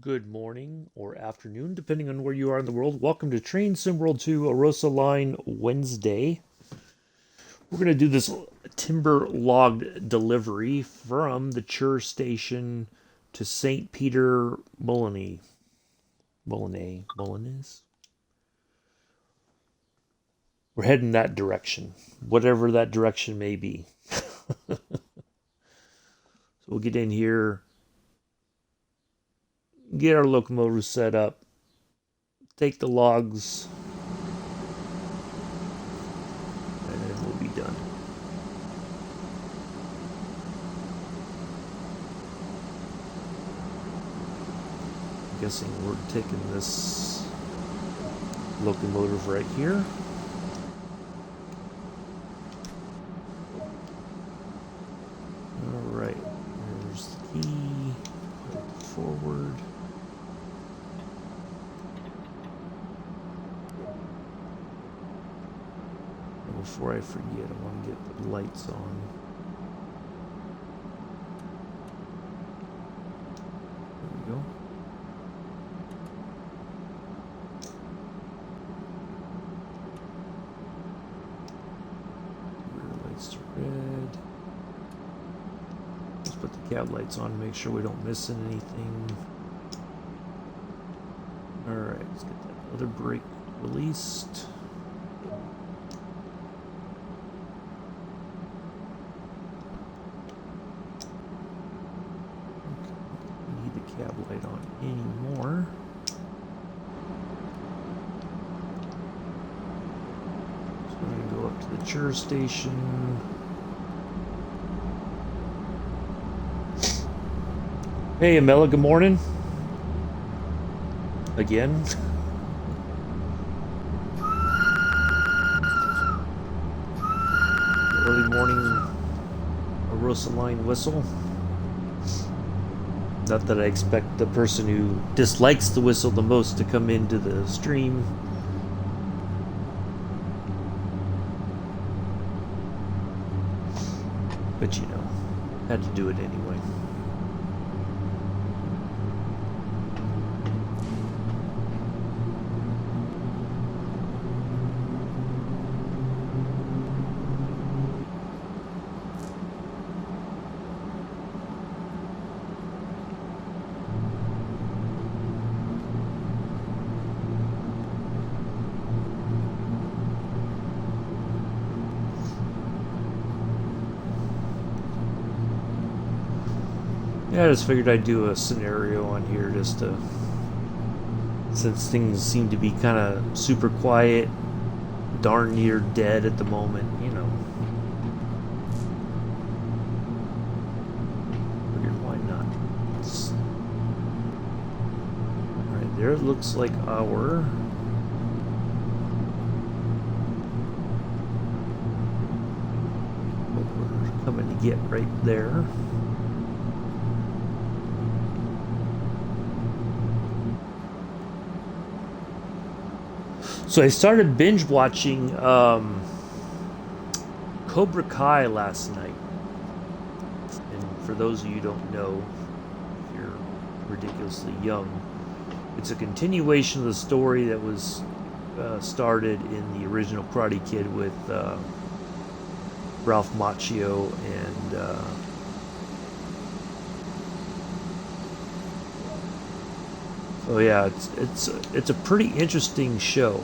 Good morning or afternoon, depending on where you are in the world. Welcome to Train Sim World 2 Arosalinie Wednesday. We're going to do this timber log delivery from the Chur station to St. Peter Molyneux. Molyneux? We're heading that direction, whatever that direction may be. So we'll get in here, get our locomotive set up, take the logs, and then we'll be done. I'm guessing we're taking this locomotive right here. All right, there's the key. Put it forward. Before I forget, I want to get the lights on. There we go. Rear lights to red. Let's put the cab lights on to make sure we don't miss anything. Alright, let's get that other brake released. Cab light on anymore. So we're going to go up to the Chur station. Hey, Amela, good morning. Again. Early morning Arosalinie whistle. Not that I expect the person who dislikes the whistle the most to come into the stream. But you know, had to do it anyway. Yeah, I just figured I'd do a scenario on here just to, since things seem to be kind of super quiet, darn near dead at the moment, you know. Figured why not. Alright, there it looks like our what we're coming to get right there. So I started binge watching Cobra Kai last night. And for those of you who don't know, if you're ridiculously young, it's a continuation of the story that was started in the original Karate Kid with Ralph Macchio and so yeah, it's a pretty interesting show.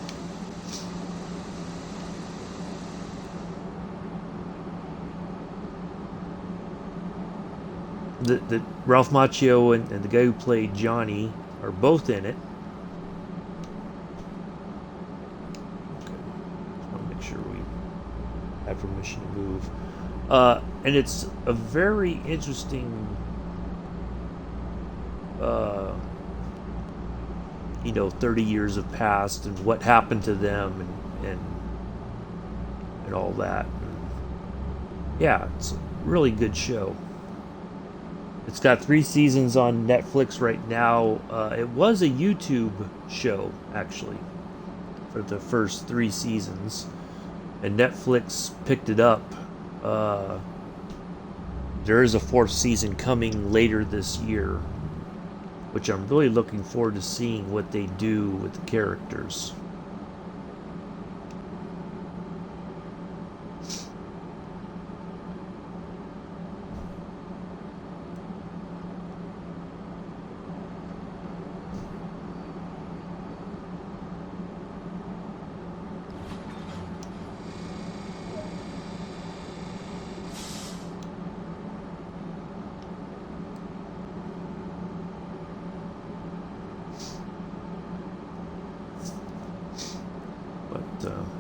The Ralph Macchio and the guy who played Johnny are both in it. Okay. Just want to make sure we have permission to move. And it's a very interesting, you know, 30 years have passed and what happened to them and all that. And yeah, it's a really good show. It's got 3 seasons on Netflix right now. It was a YouTube show, actually, for the first 3 seasons. And Netflix picked it up. There is a 4th season coming later this year. which I'm really looking forward to seeing what they do with the characters.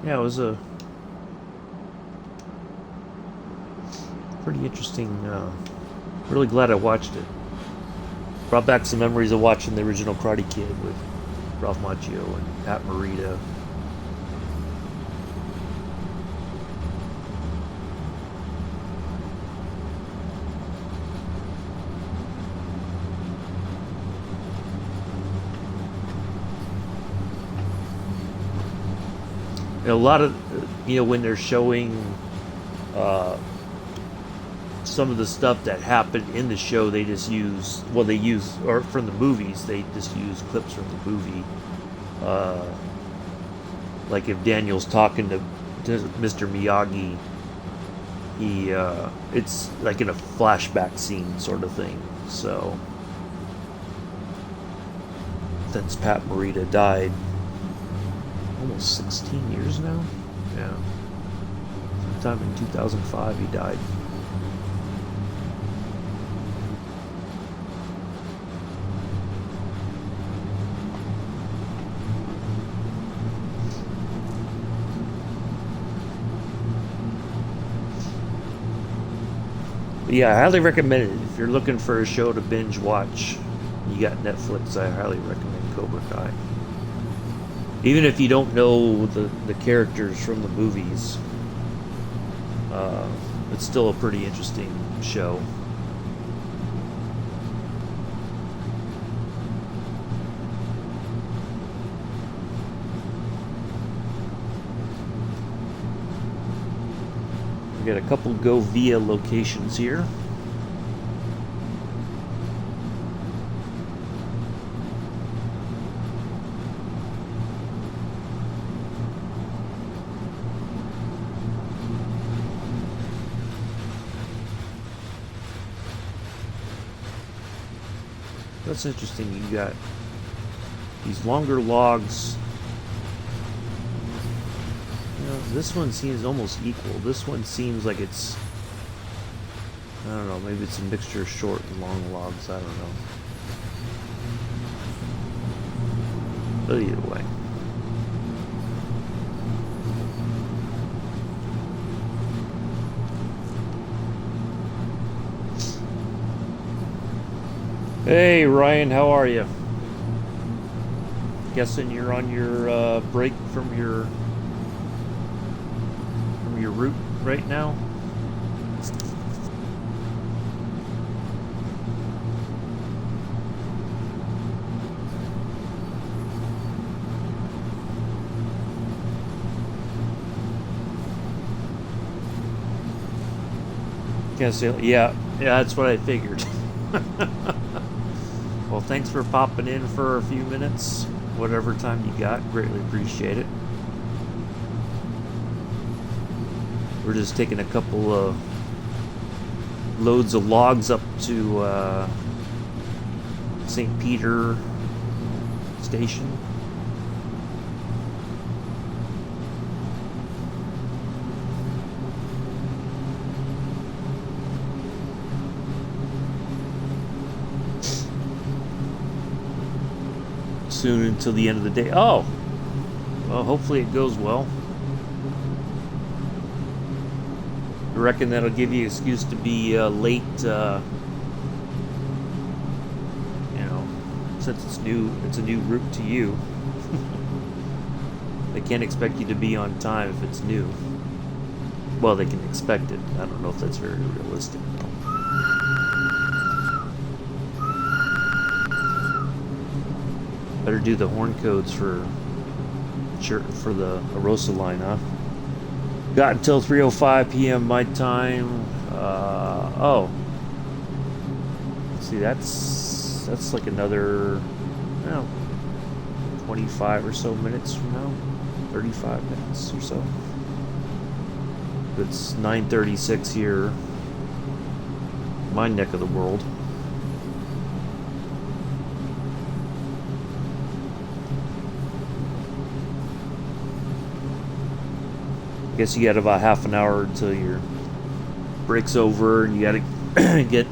Yeah, it was a pretty interesting. Really glad I watched it. Brought back some memories of watching the original Karate Kid with Ralph Macchio and Pat Morita. And a lot of, when they're showing some of the stuff that happened in the show, they just use, or from the movies, they just use clips from the movie. Like if Daniel's talking to Mr. Miyagi, it's like in a flashback scene sort of thing. So, since Pat Morita died, almost 16 years now? Yeah. Sometime in 2005 he died. But yeah, I highly recommend it. If you're looking for a show to binge watch, you got Netflix, I highly recommend Cobra Kai. Even if you don't know the characters from the movies, it's still a pretty interesting show. We got a couple Go Via locations here. That's interesting. You got these longer logs. This one seems almost equal. This one seems like it's, I don't know, maybe it's a mixture of short and long logs. I don't know. But either way. Hey Ryan, how are you? Guessing you're on your break from your route right now? Yeah, that's what I figured. Well, thanks for popping in for a few minutes, whatever time you got. Greatly appreciate it. We're just taking a couple of loads of logs up to St. Peter Station. Soon until the end of the day. Oh, well, hopefully it goes well. I reckon that'll give you an excuse to be late, since it's new. It's a new route to you. They can't expect you to be on time if it's new. Well, they can expect it. I don't know if that's very realistic. Better do the horn codes for the Arosalinie, huh? Got until 3:05 p.m. my time. Oh. See, that's That's like another, well, 25 or so minutes from now. 35 minutes or so. It's 9:36 here, my neck of the world. I guess you got about half an hour until your break's over, and you got to get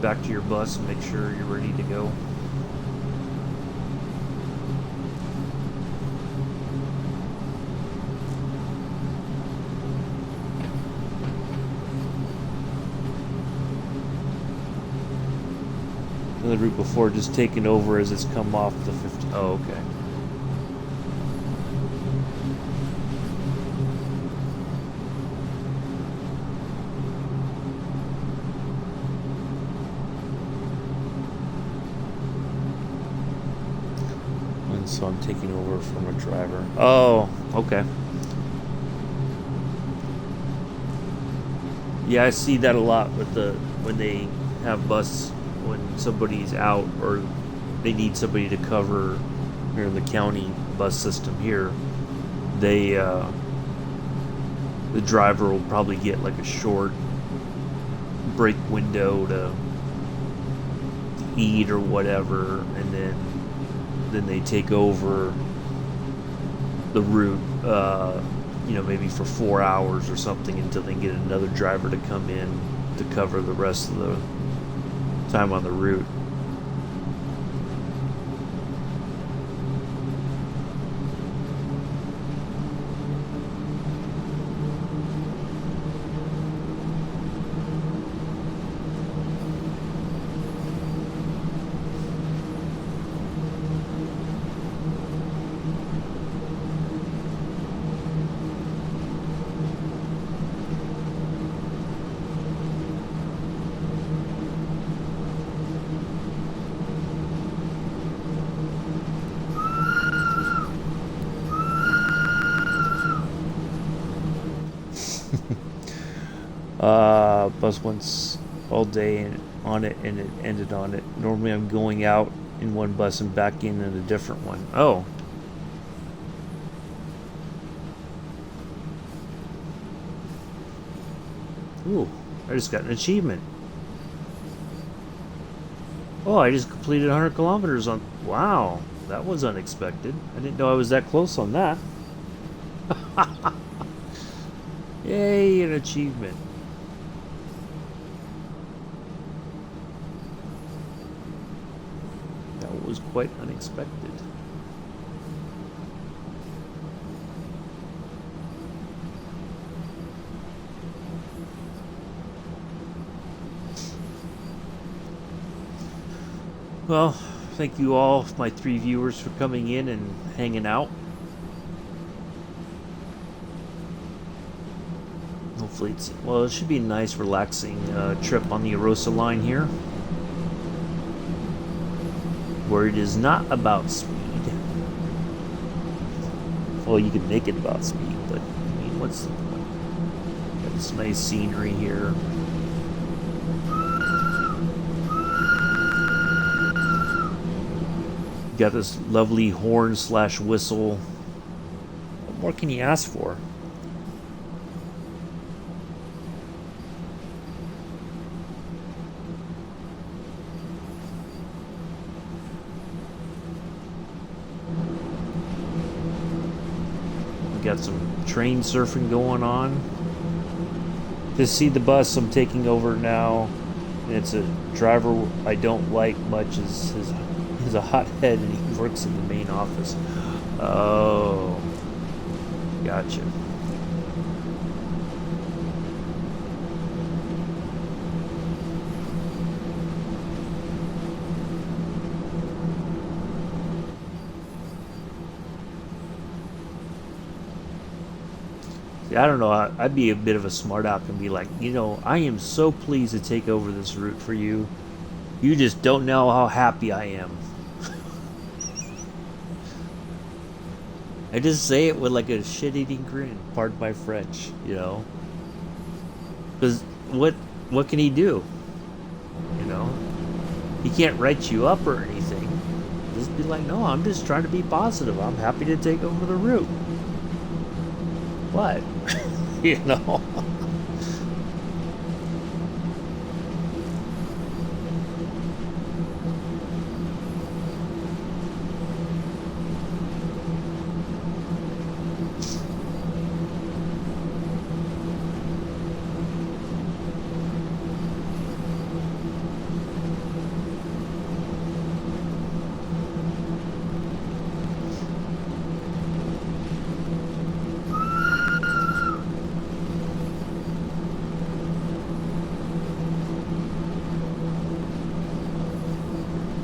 back to your bus and make sure you're ready to go. The route before just taking over as it's come off the 50. Oh, okay. And so I'm taking over from a driver. Oh, okay. Yeah, I see that a lot with when they have bus. When somebody's out or they need somebody to cover here in the county bus system here, they the driver will probably get like a short break window to eat or whatever, and then they take over the route, maybe for 4 hours or something until they get another driver to come in to cover the rest of the time on the route. Bus once all day on it, and it ended on it. Normally I'm going out in one bus and back in a different one. Oh. Ooh, I just got an achievement. Oh, I just completed 100 kilometers on... Wow, that was unexpected. I didn't know I was that close on that. Yay, an achievement. That was quite unexpected. Well, thank you all, my 3 viewers, for coming in and hanging out. Hopefully it should be a nice, relaxing trip on the Arosalinie here, where it is not about speed. Well, you can make it about speed, but I mean, what's the point? Got this nice scenery here. Got this lovely horn / whistle. What more can you ask for? We got some train surfing going on. To see the bus I'm taking over now, and it's a driver I don't like much. He's a hothead, and he works in the main office. Oh, gotcha. See, I don't know. I'd be a bit of a smart aleck and be like, I am so pleased to take over this route for you. You just don't know how happy I am. I just say it with like a shit-eating grin. Pardon my French, Because what can he do? You know, he can't write you up or anything. Just be like, no, I'm just trying to be positive. I'm happy to take over the route. What? You know?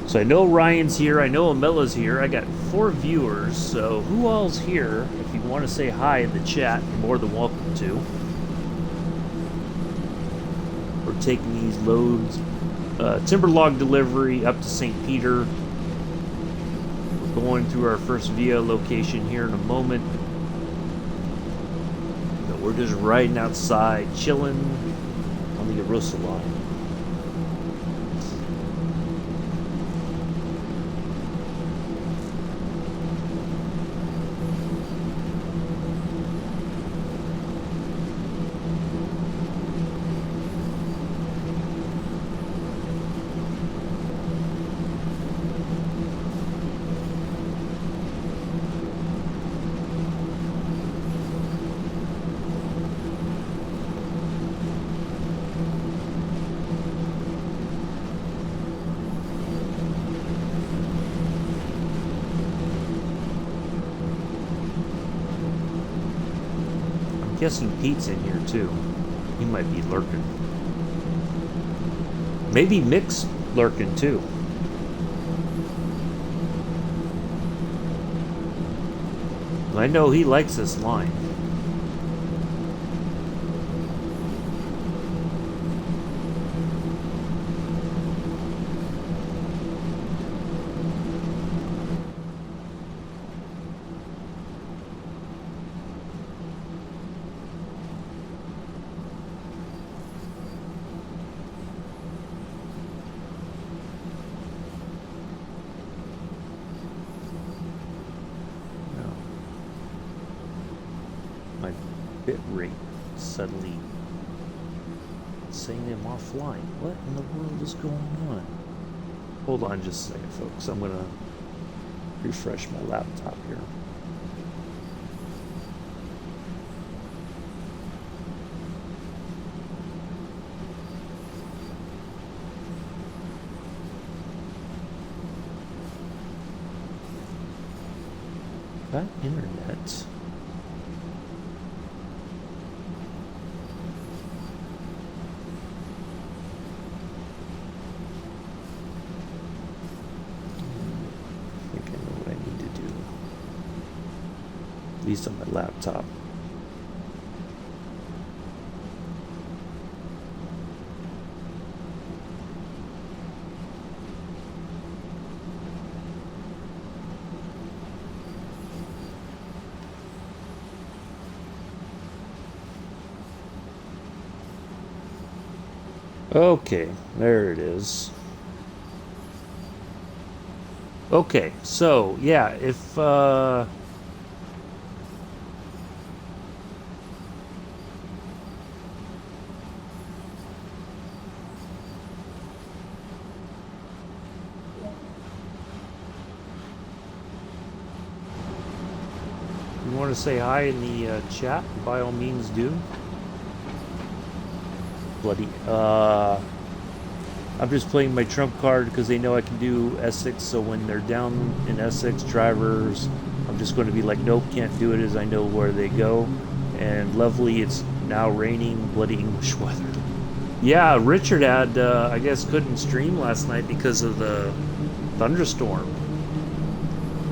So I know Ryan's here, I know Amila's here, I got 4 viewers, so who all's here? If you want to say hi in the chat, you're more than welcome to. We're taking these loads, timber log delivery up to St. Peter. We're going through our first VIA location here in a moment. But we're just riding outside, chilling on the Arosalinie. I'm guessing Pete's in here too. He might be lurking. Maybe Mick's lurking too. I know he likes this line. My bit rate suddenly saying I'm offline. What in the world is going on? Hold on just a second, folks. I'm gonna refresh my laptop here. That internet. At least on my laptop. Okay, there it is. Okay, so yeah, if you want to say hi in the chat, by all means do. Bloody, I'm just playing my trump card because they know I can do Essex, so when they're down in Essex drivers, I'm just going to be like, nope, can't do it, as I know where they go. And lovely, it's now raining, bloody English weather. Yeah, Richard had, I guess, couldn't stream last night because of the thunderstorm.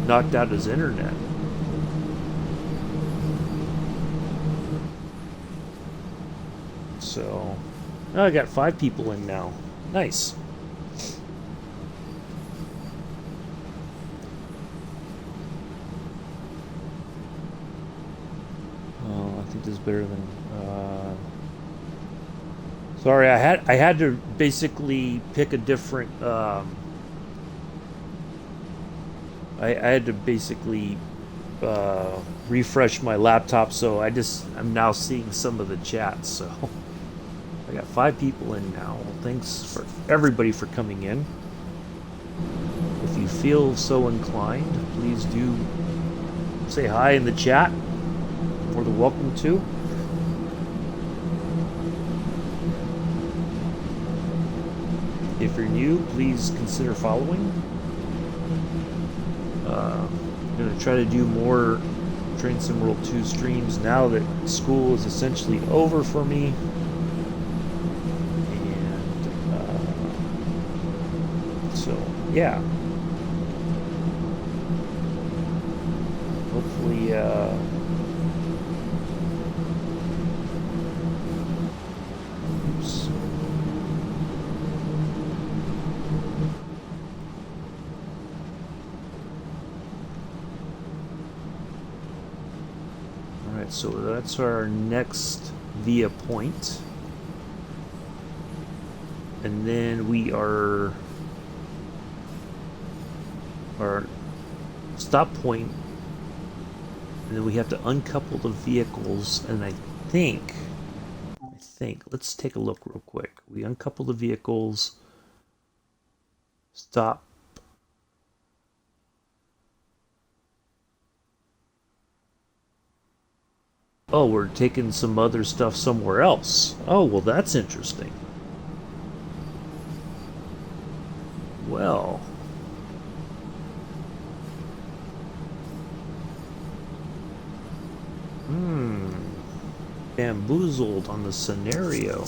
Knocked out his internet. So, oh, I got 5 people in now. Nice. Oh, I think this is better than Sorry, I had to basically pick a different. I had to basically refresh my laptop, so I'm now seeing some of the chats. So I got 5 people in now. Well, thanks for everybody for coming in. If you feel so inclined, please do say hi in the chat. More than welcome to. If you're new, please consider following. I'm going to try to do more Train Sim World 2 streams now that school is essentially over for me. And so, yeah. Hopefully, oops. Alright, so that's our next via point. And then we are our stop point, and then we have to uncouple the vehicles, and I think let's take a look real quick. We uncouple the vehicles, stop. Oh, we're taking some other stuff somewhere else. Oh, well, that's interesting. Well, bamboozled on the scenario.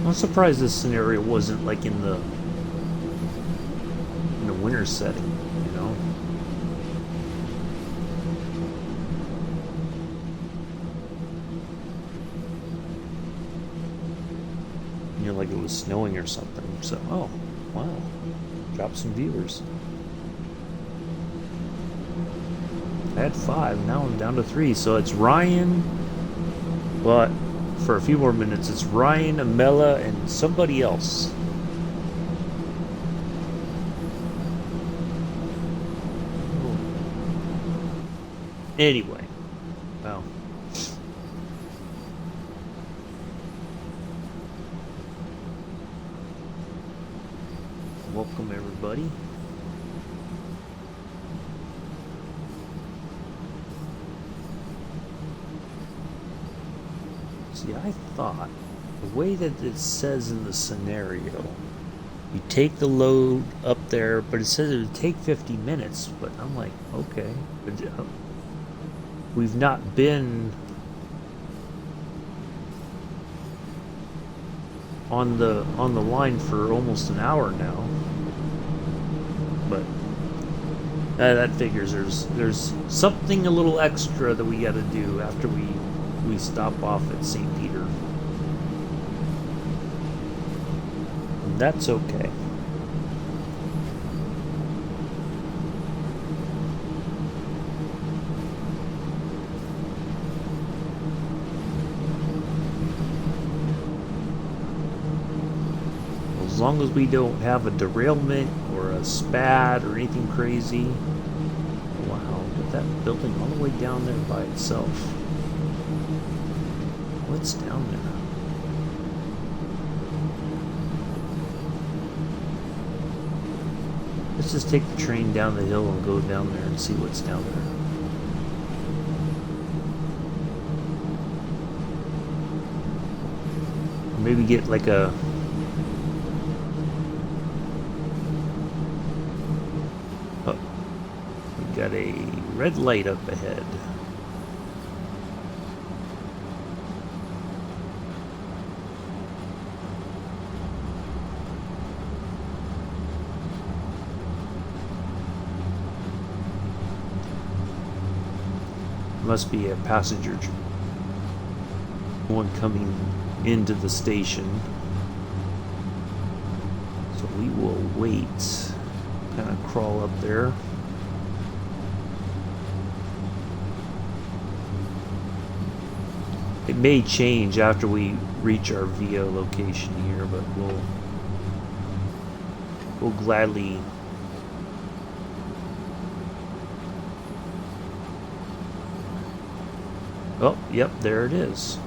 I'm surprised this scenario wasn't like in the winter setting, you know? You know, like it was snowing or something. So, oh, wow. Dropped some viewers. I had 5, now I'm down to 3. So it's Ryan, but for a few more minutes, it's Ryan, Amela, and somebody else. Anyway, well, welcome everybody. See, I thought the way that it says in the scenario, you take the load up there, but it says it would take 50 minutes. But I'm like, okay, we've not been on the line for almost an hour now. But that figures. There's something a little extra that we got to do after we stop off at St. Peter. And that's okay. As long as we don't have a derailment or a spat or anything crazy. Wow, look at that building all the way down there by itself. What's down there? Let's just take the train down the hill and go down there and see what's down there. Or maybe get like a... Oh, we got a red light up ahead. Must be a passenger one coming into the station. So we will wait. Kind of crawl up there. It may change after we reach our VO location here, but we'll gladly. Oh, yep, there it is.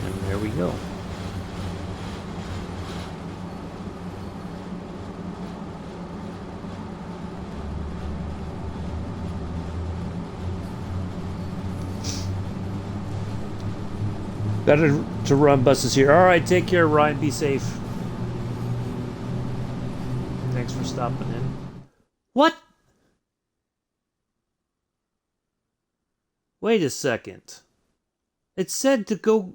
And there we go. Got to run buses here. All right, take care, Ryan. Be safe. Thanks for stopping in. What? Wait a second. It said to go...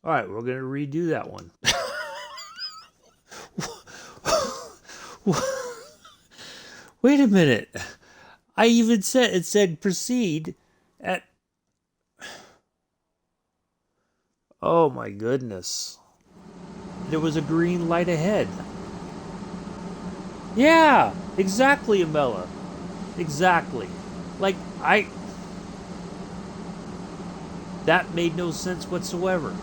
All right, we're going to redo that one. Wait a minute. I even said, it said proceed at... Oh my goodness. There was a green light ahead. Yeah, exactly, Amela. Exactly. Like, that made no sense whatsoever.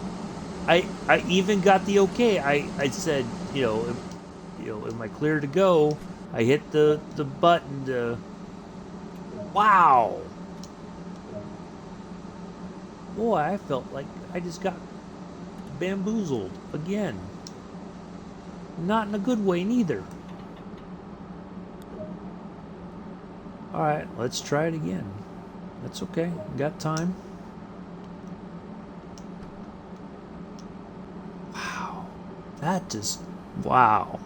I even got the okay. I said, am I clear to go? I hit the button to... Wow! Boy, I felt like I just got bamboozled again. Not in a good way, neither. Alright, let's try it again. That's okay. Got time. Wow. That just... Wow.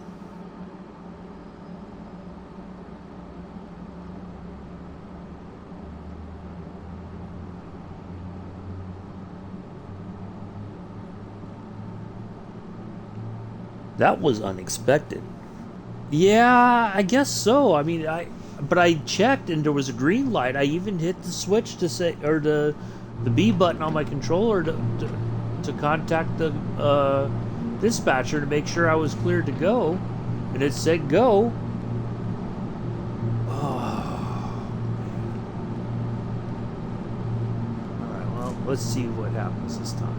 That was unexpected. Yeah, I guess so. I mean, but I checked and there was a green light. I even hit the switch to say, or the B button on my controller to contact the dispatcher to make sure I was cleared to go, and it said go. Oh. All right, well, let's see what happens this time.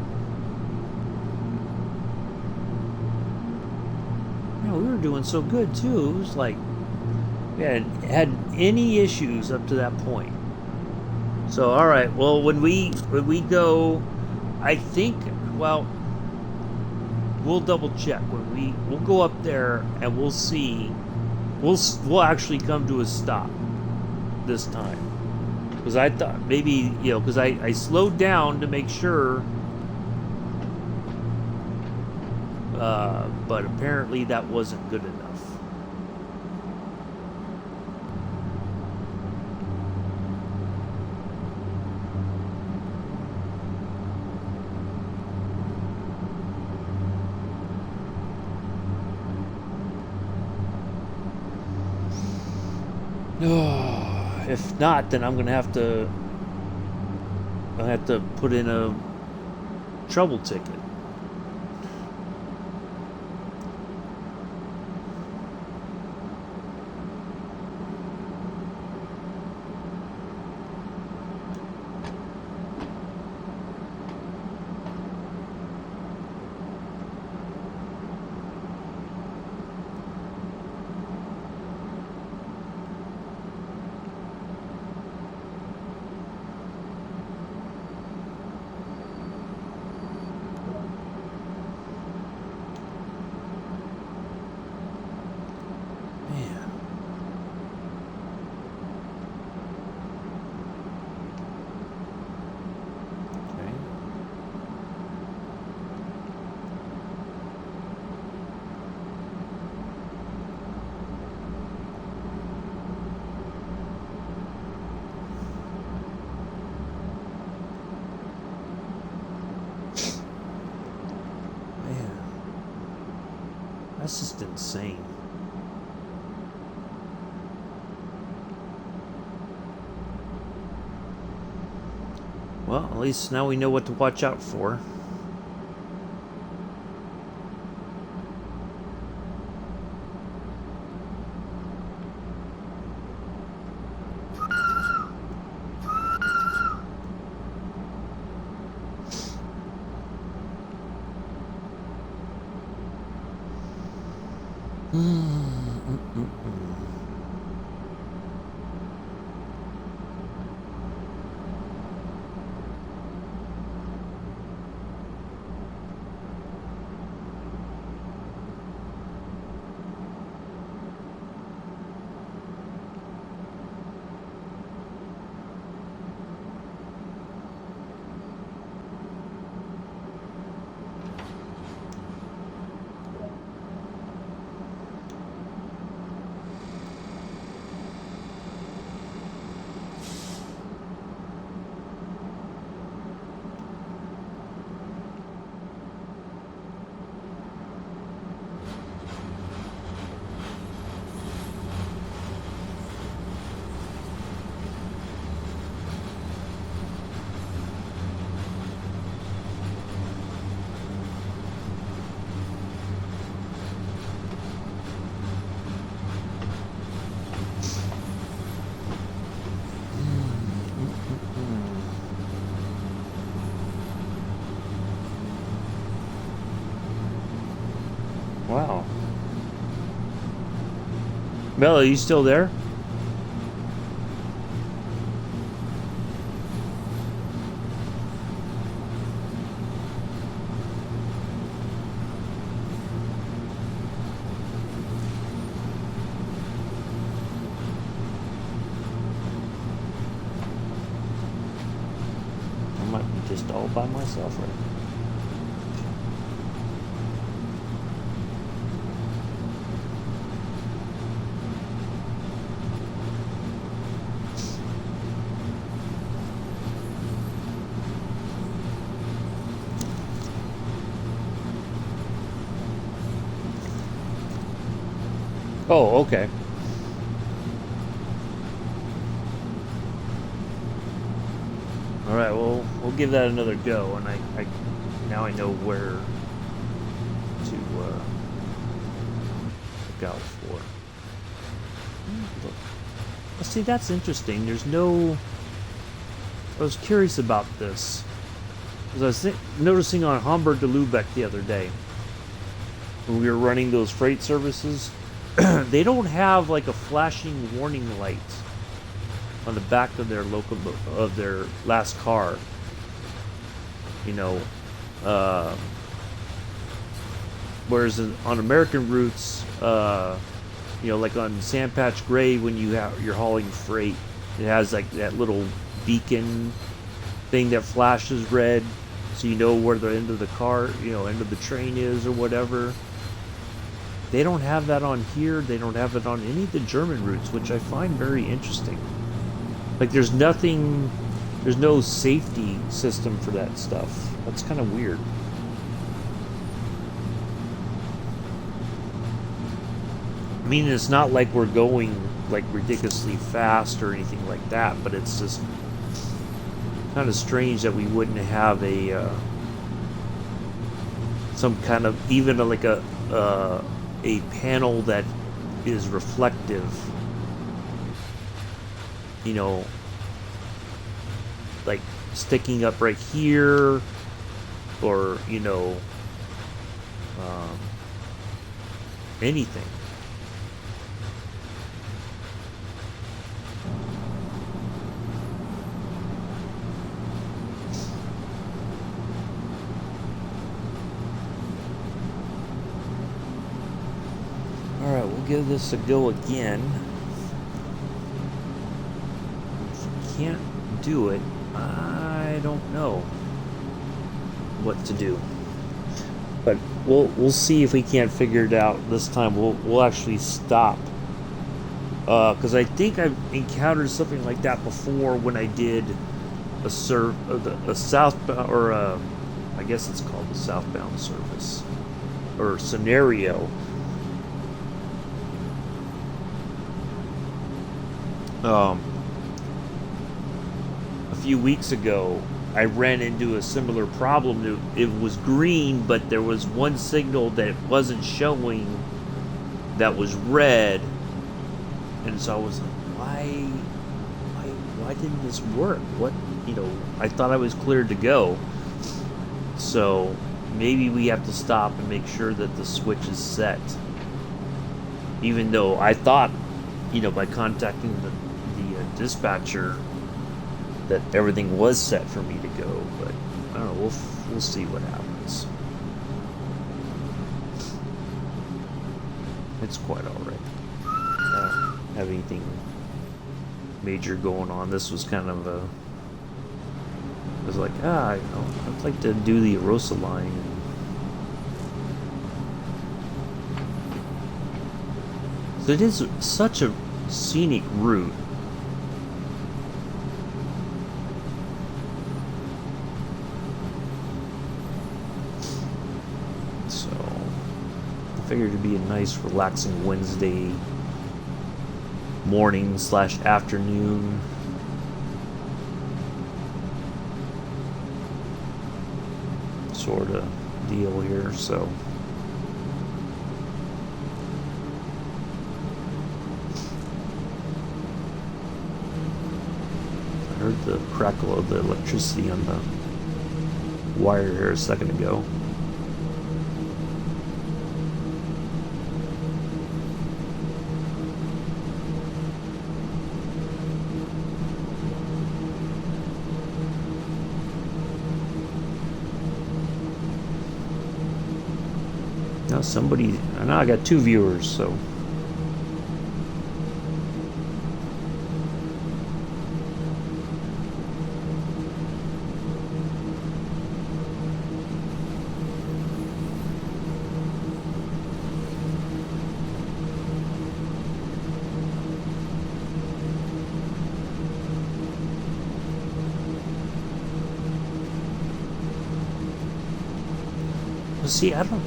We were doing so good too. It was like we hadn't had any issues up to that point. So all right, well when we go, I think, well, we'll double check when we'll go up there and we'll see. We'll actually come to a stop this time, because I thought maybe because I slowed down to make sure. But apparently that wasn't good enough. If not, then I'm gonna have to put in a trouble ticket. That's just insane. Well, at least now we know what to watch out for. Wow. Mel, are you still there? I might be just all by myself right now. Oh, okay. All right, well, we'll give that another go, and I now I know where to look out for. Look, well, see, that's interesting. There's no. I was curious about this because I was noticing on Hamburg to Lübeck the other day when we were running those freight services. They don't have like a flashing warning light on the back of their of their last car. You know, whereas on American routes, you know, like on Sandpatch Gray, when you're hauling freight, it has like that little beacon thing that flashes red, so you know where the end of the car, you know, end of the train is or whatever. They don't have that on here. They don't have it on any of the German routes, which I find very interesting. Like, there's nothing, there's no safety system for that stuff. That's kind of weird. I mean, it's not like we're going like ridiculously fast or anything like that, but it's just kind of strange that we wouldn't have a some kind of even like a panel that is reflective, you know, like sticking up right here, or, you know, anything. Alright, we'll give this a go again. If we can't do it, I don't know what to do. But we'll see if we can't figure it out this time. We'll actually stop. Because I think I've encountered something like that before when I did a southbound, or I guess it's called a southbound service or scenario, Um, a few weeks ago, I ran into a similar problem. It was green, but there was one signal that wasn't showing that was red, and so I was like, why didn't this work? What, I thought I was cleared to go. So maybe we have to stop and make sure that the switch is set. Even though I thought, by contacting the dispatcher, that everything was set for me to go, but I don't know. We'll see what happens. It's quite all right. I don't have anything major going on. This was kind of a. I was like, I'd like to do the Arosalinie. So it is such a scenic route. So I figured it'd be a nice, relaxing Wednesday morning / afternoon. Sort of deal here, so. I heard the crackle of the electricity on the wire here a second ago. Now I got 2 viewers, so. See, I don't.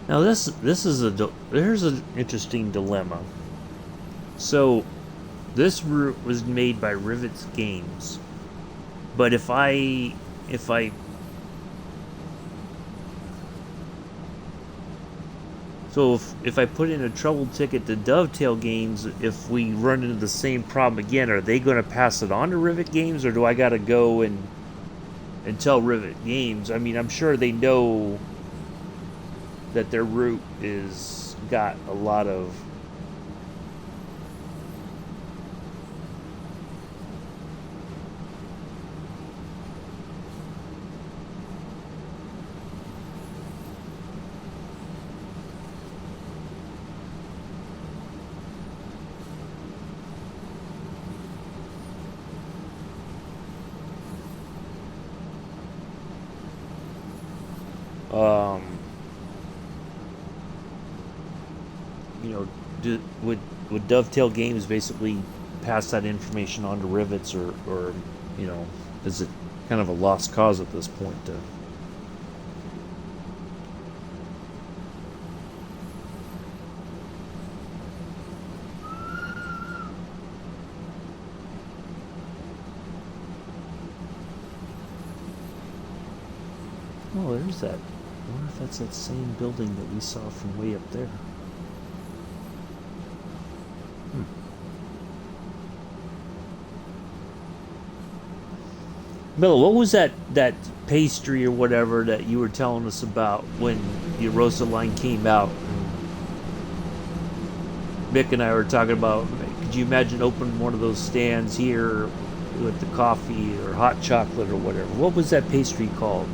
Now this is here's an interesting dilemma. So, this route was made by Rivets Games, but if I put in a trouble ticket to Dovetail Games, if we run into the same problem again, are they going to pass it on to Rivet Games, or do I got to go and tell Rivet Games? I mean, I'm sure they know that their route is got a lot of um would Dovetail Games basically pass that information on to Rivets, or is it kind of a lost cause at this point? Oh, there's that. I wonder if that's that same building that we saw from way up there. Miller, what was that pastry or whatever that you were telling us about when the Arosalinie came out? Mick and I were talking about, could you imagine opening one of those stands here with the coffee or hot chocolate or whatever? What was that pastry called?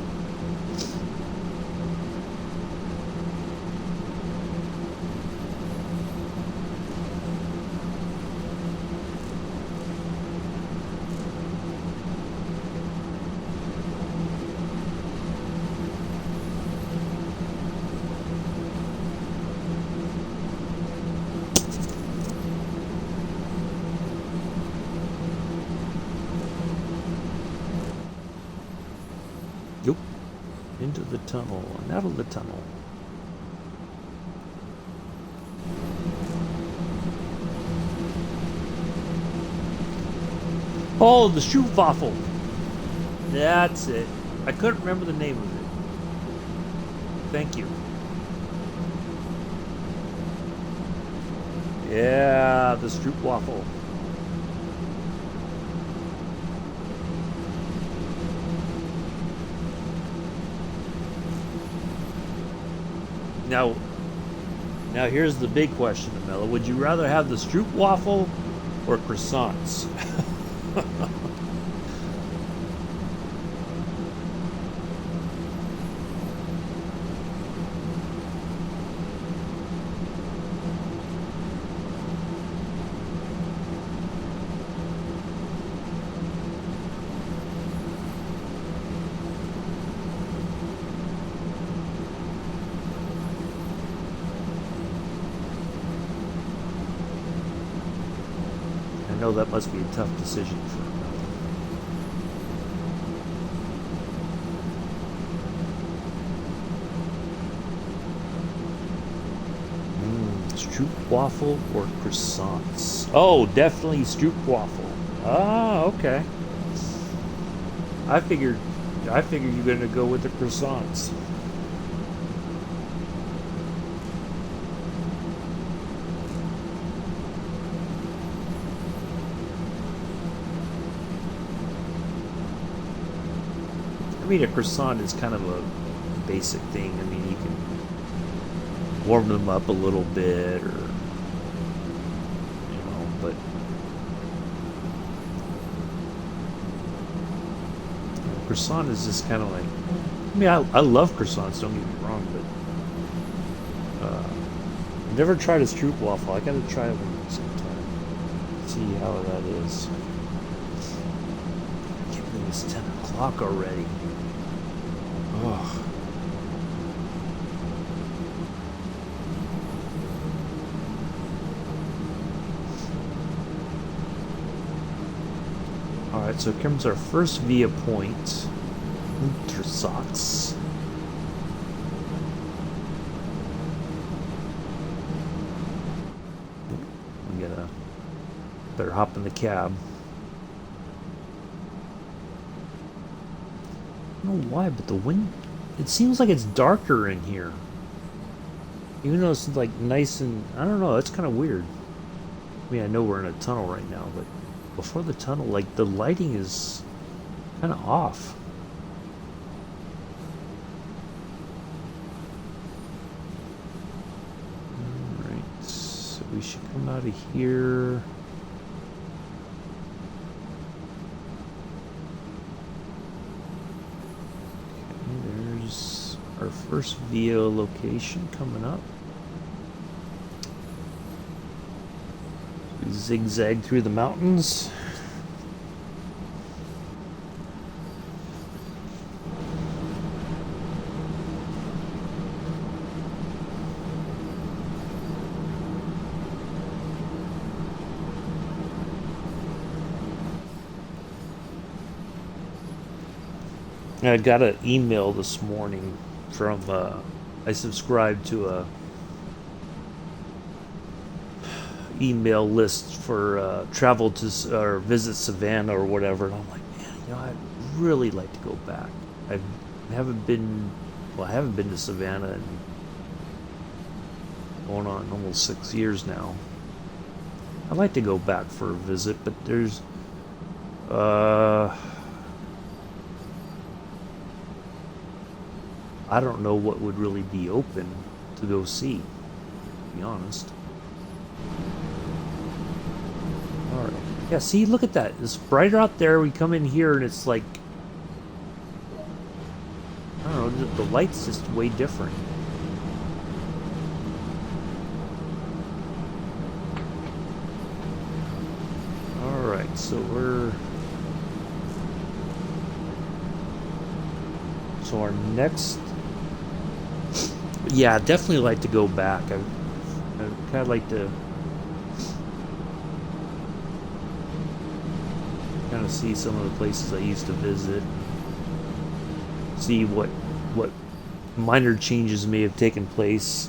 Yep. Into the tunnel and out of the tunnel. Oh, the Stroopwafel. That's it. I couldn't remember the name of it. Thank you. Yeah, the Stroopwafel. Now here's the big question, Amela. Would you rather have the Stroopwafel or croissants? I know that must be a tough decision for Amela. Stroopwafel or croissants? Oh, definitely Stroopwafel. Ah, okay. I figured you're gonna go with the croissants. I mean, a croissant is kind of a basic thing. I mean, you can warm them up a little bit, or but croissant is just kind of like. I mean, I love croissants. Don't get me wrong, but I've never tried a Stroopwafel. I gotta try one sometime. See how that is. I can't believe it's 10 o'clock already. Oh. Alright, so here comes our first via point. Untersachs. We gotta better hop in the cab. I don't know why, but the wind, it seems like it's darker in here. Even though it's like nice and, I don't know, it's kind of weird. I mean, I know we're in a tunnel right now, but before the tunnel, like, the lighting is kind of off. Alright, so we should come out of here. Okay, there's our first via location coming up. Zigzag through the mountains. I got an email this morning from, I subscribed to a email list for travel to or visit Savannah or whatever, and I'm like, man, I'd really like to go back. I haven't been to Savannah in going on almost 6 years now. I'd like to go back for a visit, but there's I don't know what would really be open to go see, to be honest. Alright. Yeah, see, look at that. It's brighter out there. We come in here and it's like, I don't know, the light's just way different. Alright, so our next, yeah, I'd definitely like to go back. I kind of like to kind of see some of the places I used to visit, see what minor changes may have taken place.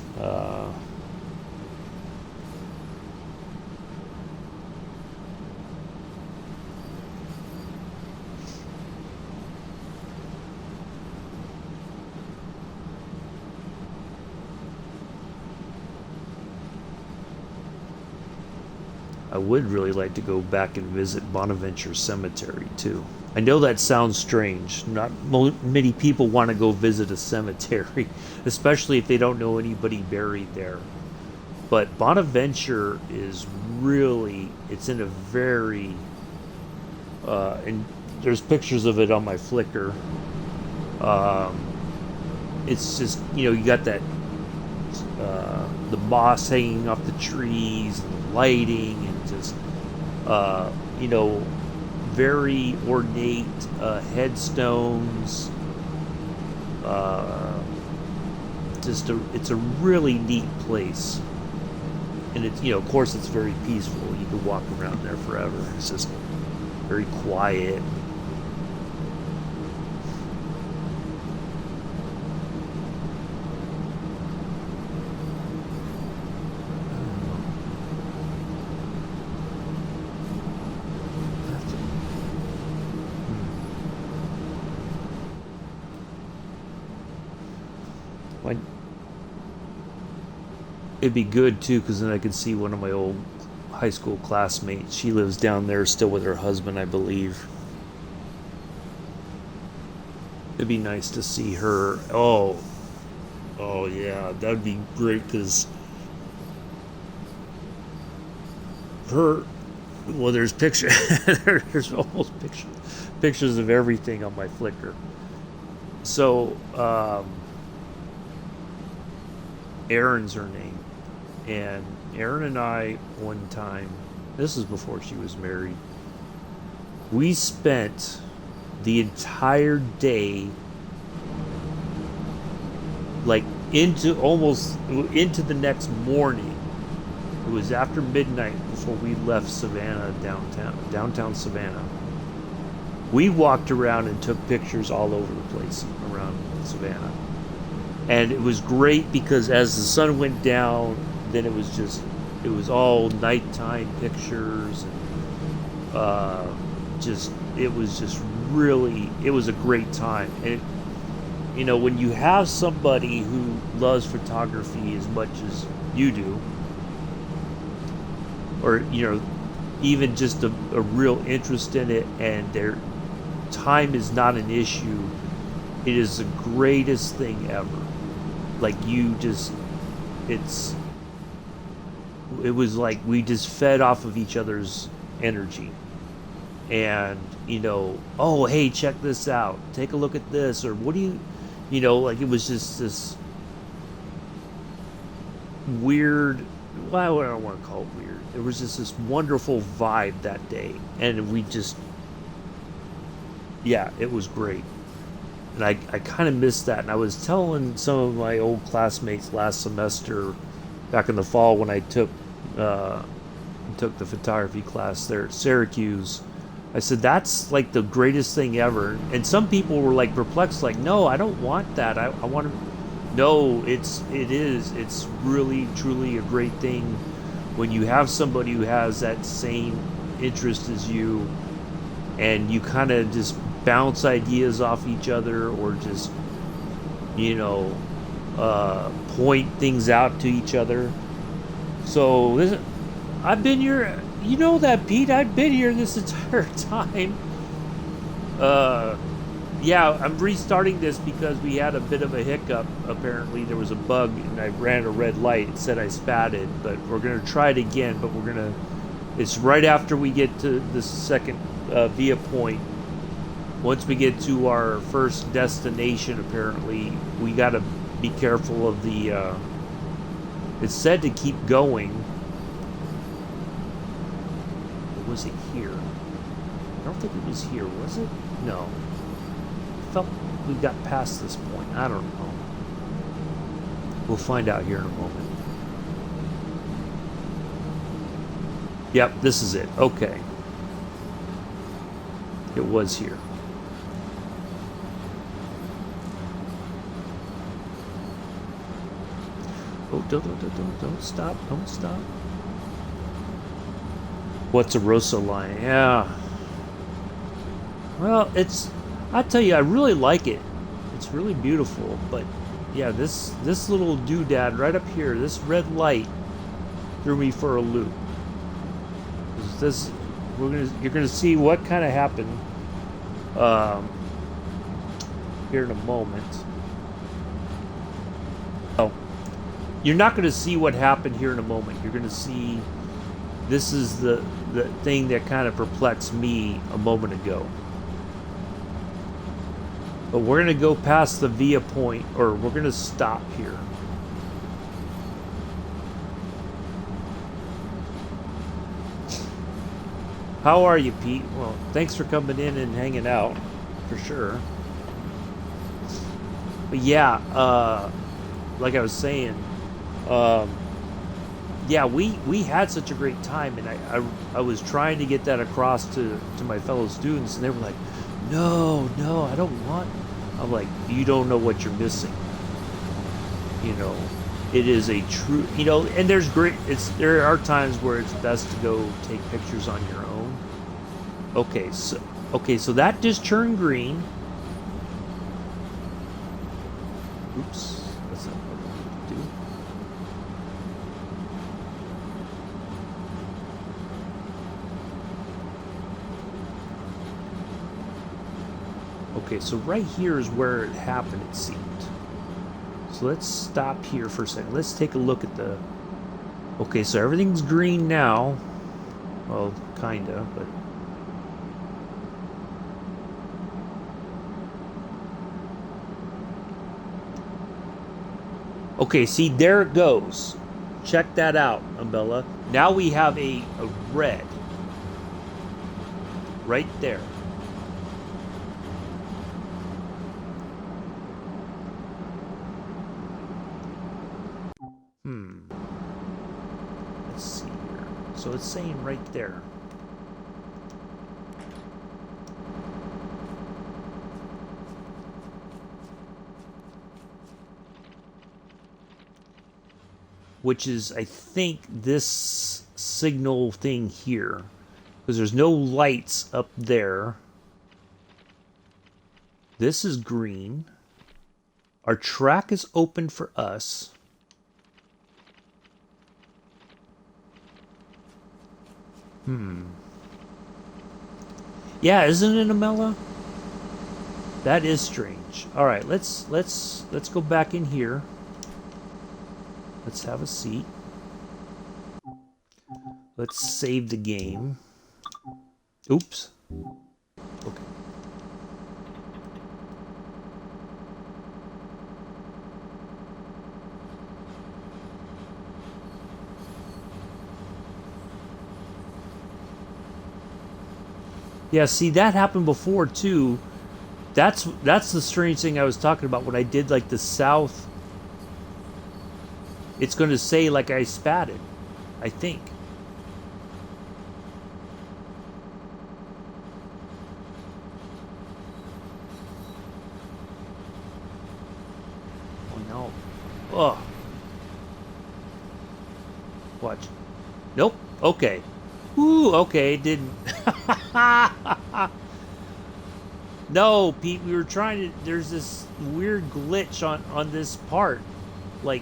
would really like to go back and visit Bonaventure Cemetery too. I know that sounds strange. Not many people want to go visit a cemetery, especially if they don't know anybody buried there. But Bonaventure is really, it's in a very, and there's pictures of it on my Flickr. Um, it's just, you got that, the moss hanging off the trees, and the lighting, and just, you know, very ornate headstones. It's a really neat place, and it's, of course, it's very peaceful. You could walk around there forever. It's just very quiet. It'd be good too, because then I could see one of my old high school classmates. She lives down there still with her husband, I believe. It'd be nice to see her. Oh yeah, that'd be great, because her. Well, there's pictures. There's almost pictures of everything on my Flickr. So, Erin's her name. And Erin and I, one time, this is before she was married, we spent the entire day, like almost into the next morning. It was after midnight before we left Savannah, downtown Savannah. We walked around and took pictures all over the place around Savannah. And it was great because as the sun went down, then it was all nighttime pictures, and it was a great time. And when you have somebody who loves photography as much as you do, or even just a real interest in it, and their time is not an issue, it is the greatest thing ever. Like, it was like we just fed off of each other's energy. And, oh, hey, check this out. Take a look at this. Or what do you, like, it was just this weird, well, I don't want to call it weird. It was just this wonderful vibe that day. And we just, yeah, it was great. And I kind of missed that. And I was telling some of my old classmates last semester, back in the fall, when I took the photography class there at Syracuse, I said, that's like the greatest thing ever. And some people were like perplexed, like, no, I don't want that. I want to. No, it's really, truly a great thing when you have somebody who has that same interest as you, and you kind of just bounce ideas off each other, or just point things out to each other. So listen, I've been here, that, Pete, I've been here this entire time. Yeah, I'm restarting this because we had a bit of a hiccup. Apparently there was a bug and I ran a red light. It said I spatted, but we're going to try it again. But it's right after we get to the second via point. Once we get to our first destination, apparently, we got to be careful of the, it's said to keep going. Or was it here? I don't think it was here, was it? No. I felt we got past this point. I don't know. We'll find out here in a moment. Yep, this is it. Okay. It was here. Oh, don't stop. Don't stop. What's Arosalinie? Yeah. Well, I tell you, I really like it. It's really beautiful. But, yeah, this little doodad right up here, this red light, threw me for a loop. you're gonna see what kind of happened here in a moment. Oh, you're not gonna see what happened here in a moment. You're gonna see this is the thing that kind of perplexed me a moment ago. But we're gonna go past the via point, or we're gonna stop here. How are you, Pete? Well, thanks for coming in and hanging out, for sure. But yeah, like I was saying, yeah, we had such a great time, and I was trying to get that across to my fellow students, and they were like, no, I don't want. I'm like, you don't know what you're missing. You know, it is a true, you know, and there are times where it's best to go take pictures on your own. Okay, so that just turned green. Oops, that's not what I need to do. Okay, so right here is where it happened, it seemed. So let's stop here for a second. Let's take a look at the... Okay, so everything's green now. Well, kinda, but... Okay, see, there it goes. Check that out, Umbella. Now we have a red. Right there. Let's see here. So it's saying right there. Which is, I think, this signal thing here. Because there's no lights up there. This is green. Our track is open for us. Yeah, isn't it, Amela? That is strange. All right, let's go back in here. Let's have a seat. Let's save the game. Oops. Okay. Yeah, see, that happened before too. That's the strange thing I was talking about when I did like the south. It's going to say like I spatted, I think. Oh no. Ugh. Watch. Nope. Okay. Ooh, okay, it didn't. No, Pete, we were trying to... There's this weird glitch on this part. Like,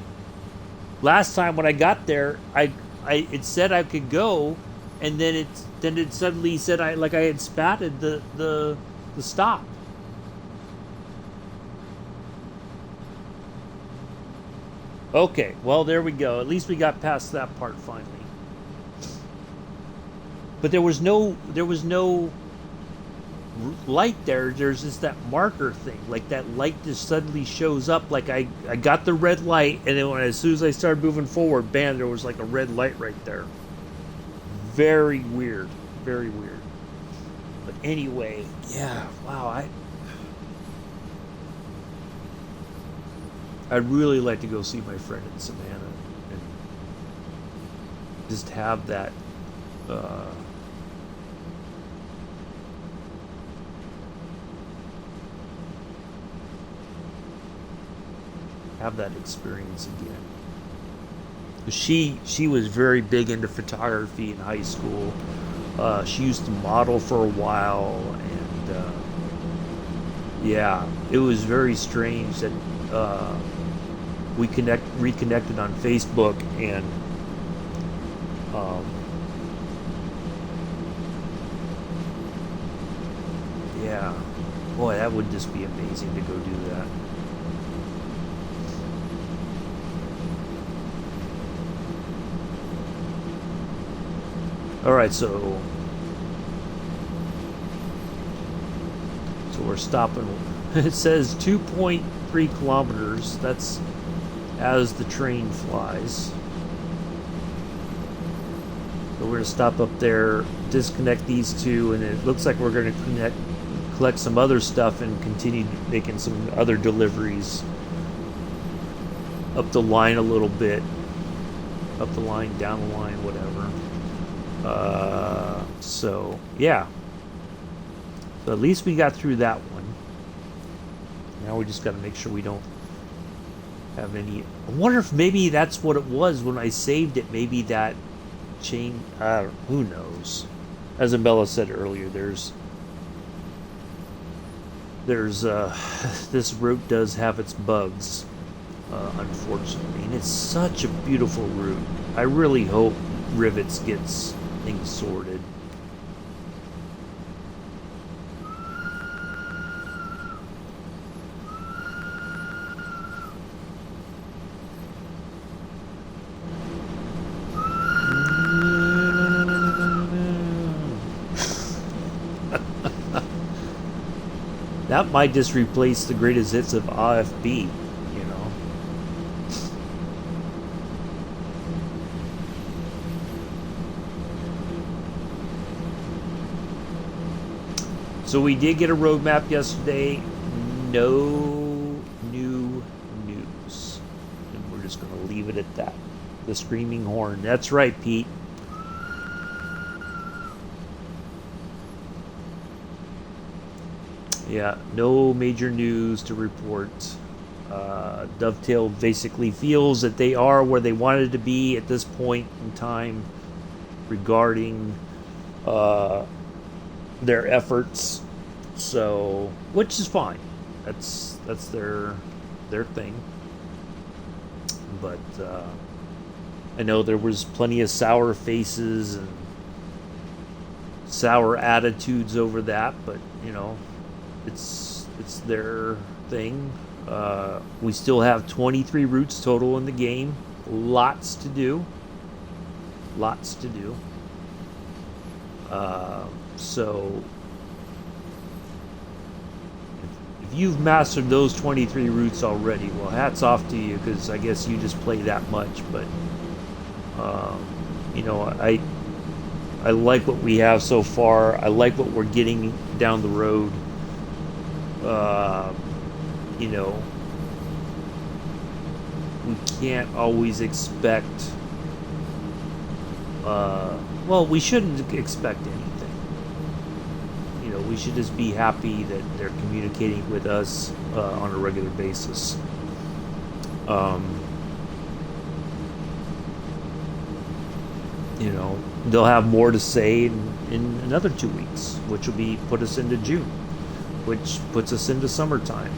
last time when I got there, it said I could go, and then it suddenly said I had spatted the stop. Okay, well, there we go. At least we got past that part finally. But there was no light there. There's just that marker thing. Like that light just suddenly shows up. Like I got the red light, and then as soon as I started moving forward, bam, there was like a red light right there. Very weird. Very weird. But anyway, yeah, wow, I'd really like to go see my friend in Savannah and just have that experience again. She was very big into photography in high school. She used to model for a while, and yeah, it was very strange that we reconnected on Facebook, and Yeah. Boy, that would just be amazing to go do that. Alright, so we're stopping. It says 2.3 kilometers. That's as the train flies. So we're going to stop up there, disconnect these two, and it looks like we're going to collect some other stuff and continue making some other deliveries up the line a little bit. Up the line, down the line, whatever. So, yeah. So at least we got through that one. Now we just got to make sure we don't have any... I wonder if maybe that's what it was when I saved it. Maybe that chain... who knows? As Abella said earlier, there's this route does have its bugs, unfortunately, and it's such a beautiful route. I really hope Rivets gets things sorted. That might just replace the greatest hits of AFB, you know. So we did get a roadmap yesterday. No new news. And we're just going to leave it at that. The screaming horn. That's right, Pete. Yeah, no major news to report. Dovetail basically feels that they are where they wanted to be at this point in time regarding their efforts. So, which is fine. That's their thing. But I know there was plenty of sour faces and sour attitudes over that, but you know, it's their thing. We still have 23 routes total in the game. Lots to do. So if you've mastered those 23 routes already, well, hats off to you, because I guess you just play that much. But you know, I like what we have so far. I like what we're getting down the road. You know, we can't always expect, well, we shouldn't expect anything. You know, we should just be happy that they're communicating with us on a regular basis. You know, they'll have more to say in another 2 weeks, which will be put us into June, which puts us into summertime.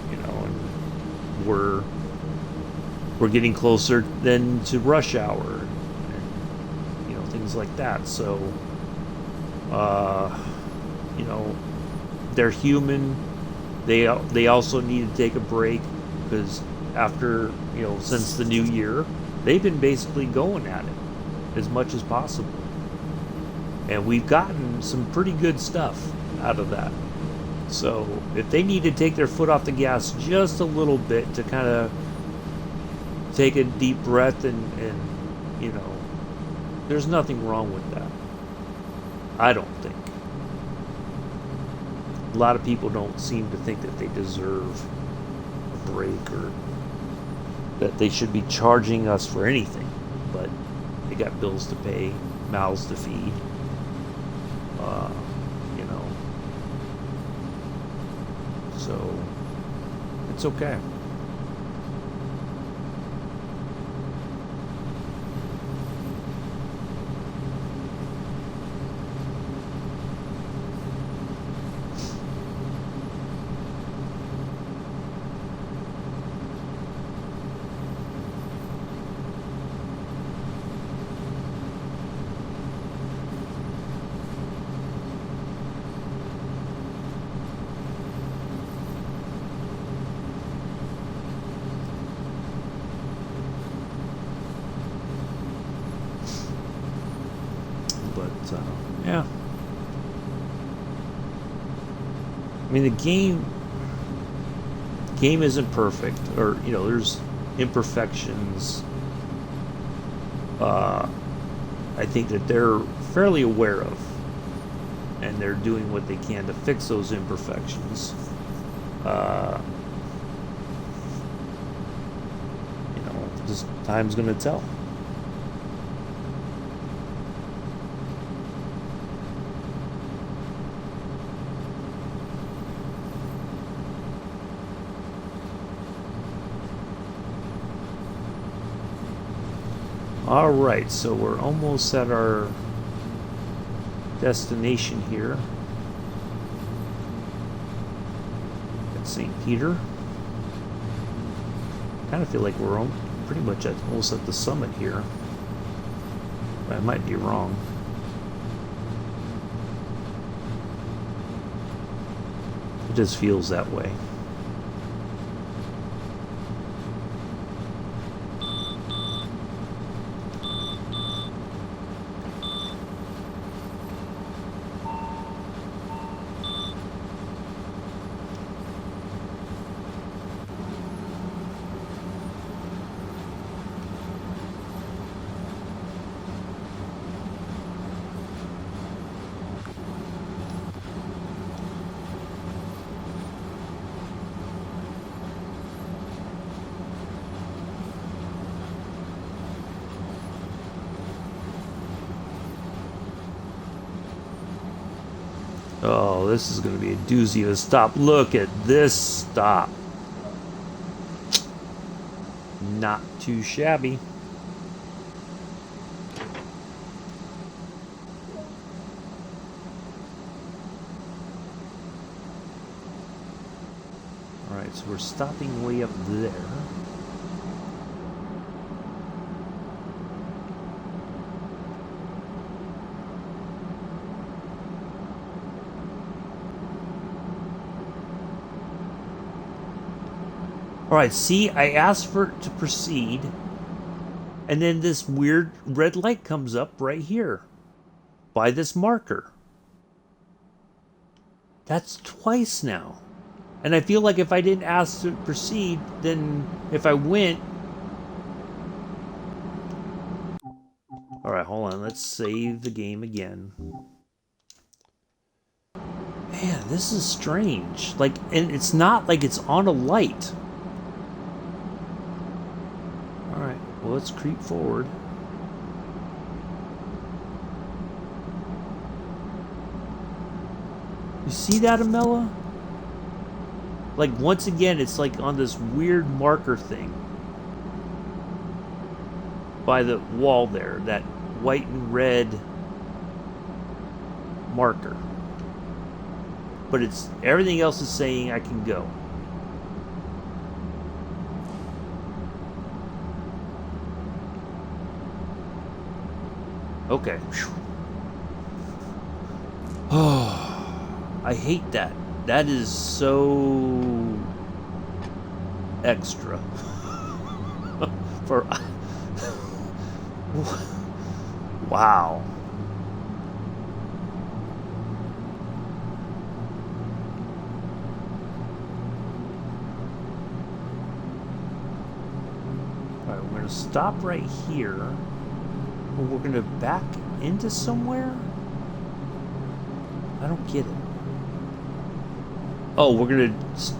You know, and we're getting closer then to rush hour, and you know, things like that. So you know, they're human. They also need to take a break, because after, you know, since the new year, they've been basically going at it as much as possible, and we've gotten some pretty good stuff out of that. So if they need to take their foot off the gas just a little bit to kind of take a deep breath and you know, there's nothing wrong with that. I don't think. A lot of people don't seem to think that they deserve a break, or that they should be charging us for anything, but they got bills to pay, mouths to feed. You know, so it's okay. I mean, the game isn't perfect, or you know, there's imperfections. I think that they're fairly aware of, and they're doing what they can to fix those imperfections. You know, just time's gonna tell. Alright, so we're almost at our destination here. At St. Peter. Kind of feel like we're pretty much almost at the summit here. But I might be wrong. It just feels that way. Oh, this is going to be a doozy of a stop. Look at this stop. Not too shabby. Alright, so we're stopping way up there. Alright, see, I asked for it to proceed, and then this weird red light comes up right here by this marker. That's twice now. And I feel like if I didn't ask to proceed, then if I went... Alright, hold on, let's save the game again. Man, this is strange. Like, and it's not like it's on a light. Alright, well, let's creep forward. You see that, Amela? Like, once again, it's like on this weird marker thing. By the wall there, that white and red marker. But it's, everything else is saying I can go. Okay. Oh, I hate that. That is so extra. For wow. All right, we're going to stop right here. We're going to back into somewhere? I don't get it. Oh,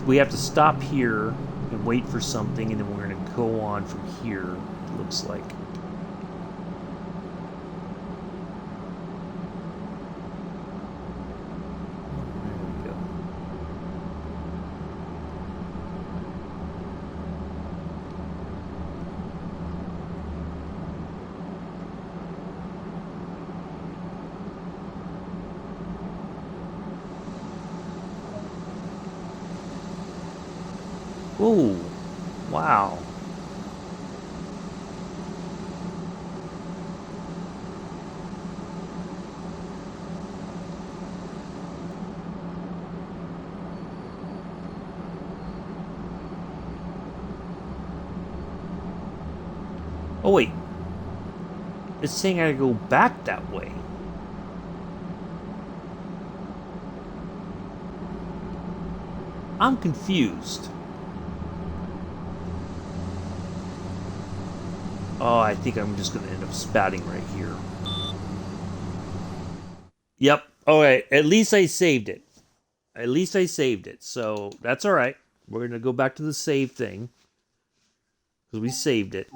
we have to stop here and wait for something, and then we're going to go on from here, it looks like. Oh, wow. Oh, wait. It's saying I gotta go back that way. I'm confused. Oh, I think I'm just going to end up spatting right here. Yep. All right. At least I saved it. At least I saved it. So that's all right. We're going to go back to the save thing. Because we saved it.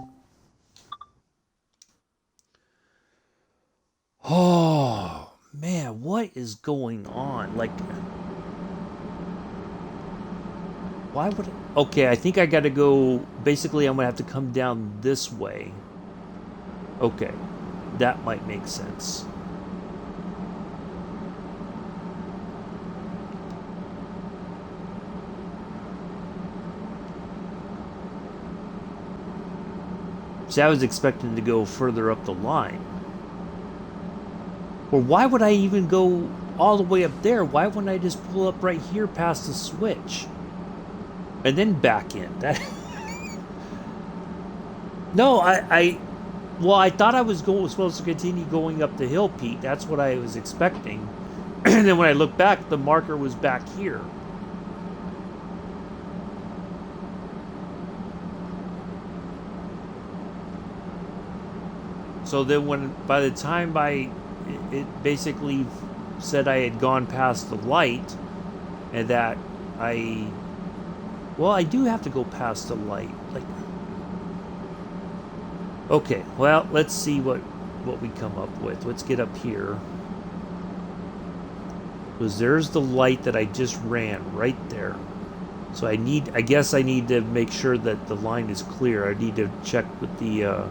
Oh, man. What is going on? Like, why would it... Okay, I think I got to go... Basically, I'm going to have to come down this way. Okay. That might make sense. See, I was expecting to go further up the line. Or why would I even go all the way up there? Why wouldn't I just pull up right here past the switch? And then back in? That... No, well, I thought I was supposed to continue going up the hill, Pete. That's what I was expecting. And then when I looked back, the marker was back here. So then by the time it basically said I had gone past the light and that well, I do have to go past the light. Like, okay, well, let's see what we come up with. Let's get up here. Because there's the light that I just ran right there. So I guess I need to make sure that the line is clear. I need to check with the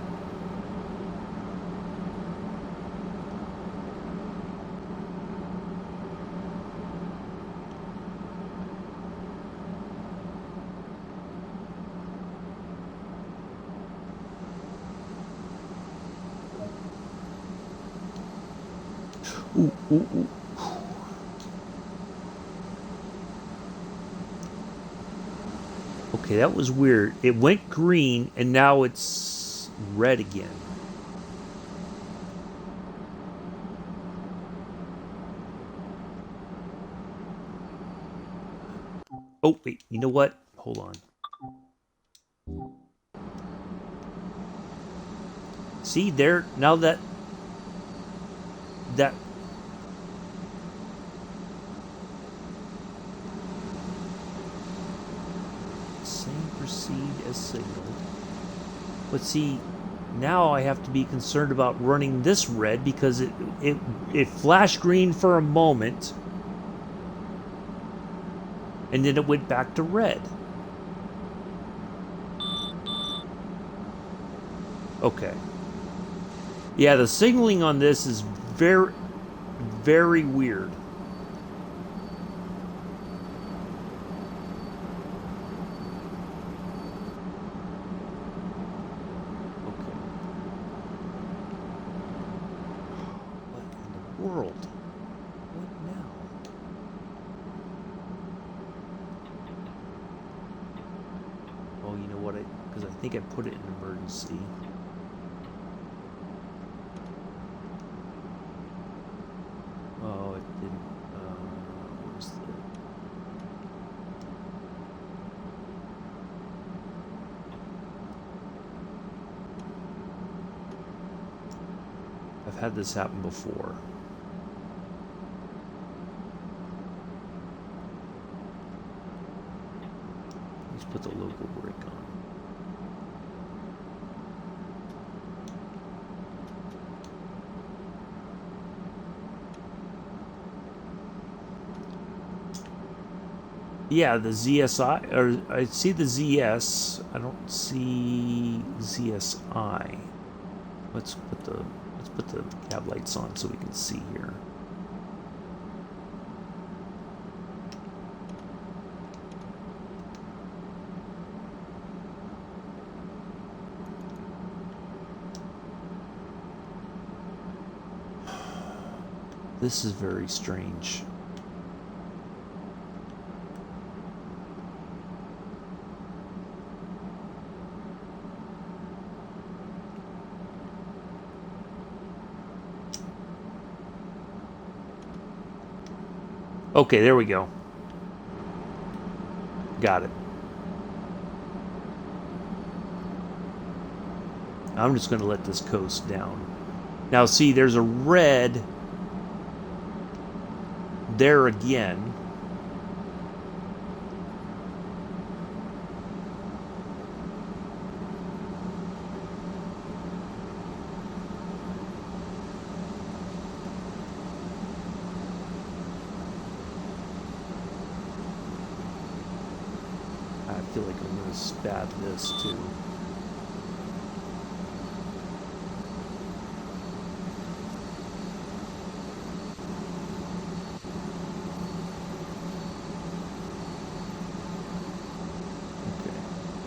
ooh, ooh, ooh. Okay, that was weird. It went green, and now it's red again. Oh, wait. You know what? Hold on. See, there... Now that... Proceed as signaled. But see, now I have to be concerned about running this red because it flashed green for a moment and then it went back to red. Okay. Yeah, the signaling on this is very, very weird. World. What now? Oh, you know what? Because I think I put it in emergency. Oh, it didn't. Where's the... I've had this happen before. Put the local brake on. Yeah, the ZSI, or I see the ZS. I don't see ZSI. Let's put the cab lights on so we can see here. This is very strange. Okay, there we go. Got it. I'm just going to let this coast down. Now, see, there's a red there again. I feel like I'm going to spat this too.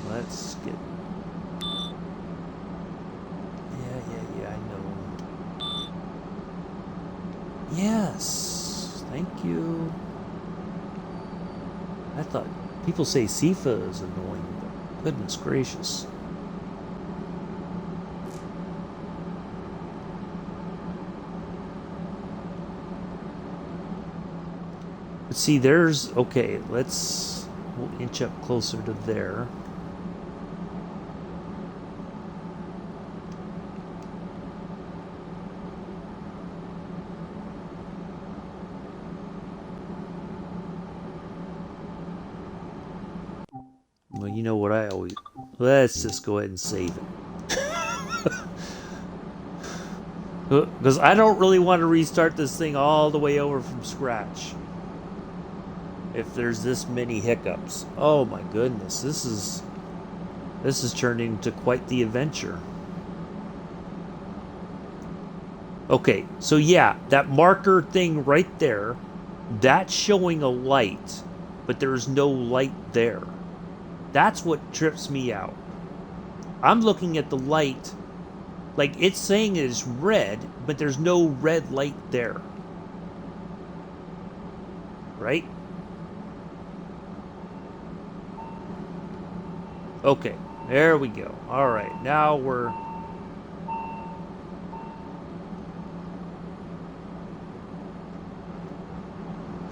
Let's get... Yeah, I know. Yes! Thank you. I thought... People say Sifa is annoying, but goodness gracious. But see, there's... Okay, let's... We'll inch up closer to there. Well, you know what I always... Let's just go ahead and save it. Because I don't really want to restart this thing all the way over from scratch. If there's this many hiccups. Oh my goodness, this is turning into quite the adventure. Okay, so yeah, that marker thing right there, that's showing a light, but there's no light there. That's what trips me out. I'm looking at the light, like it's saying it's red, but there's no red light there. Right? Okay, there we go. All right, now we're...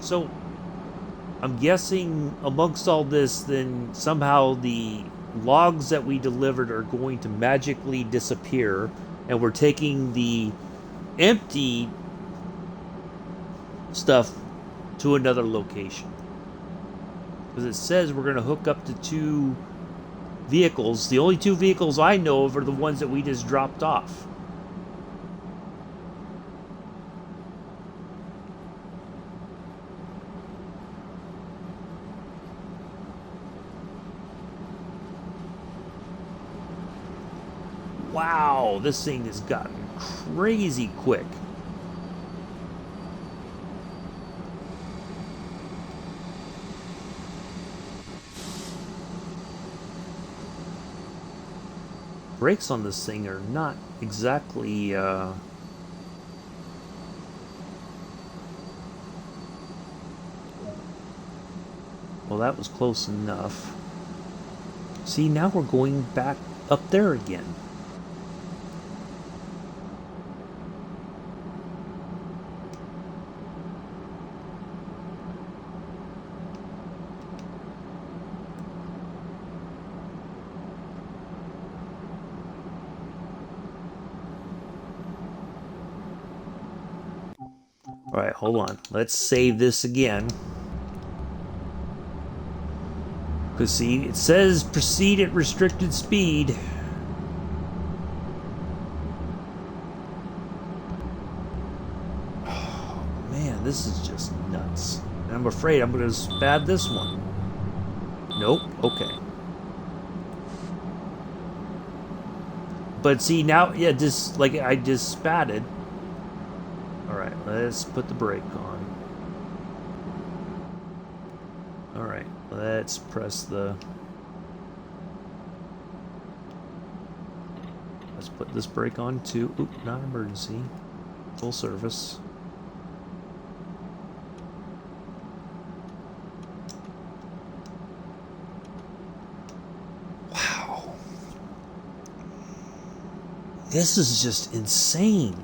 So, I'm guessing amongst all this, then somehow the logs that we delivered are going to magically disappear, and we're taking the empty stuff to another location. Because it says we're going to hook up to 2 vehicles. The only 2 vehicles I know of are the ones that we just dropped off. Wow, this thing has gotten crazy quick. Brakes on this thing are not exactly, well, that was close enough. See, now we're going back up there again. Alright, hold on. Let's save this again. Because see, it says proceed at restricted speed. Oh, man, this is just nuts. And I'm afraid I'm going to spad this one. Nope, okay. But see, now, yeah, just like I just spatted. Alright, let's put the brake on. Alright, let's press the... Let's put this brake on too. Oop, not emergency. Full service. Wow. This is just insane.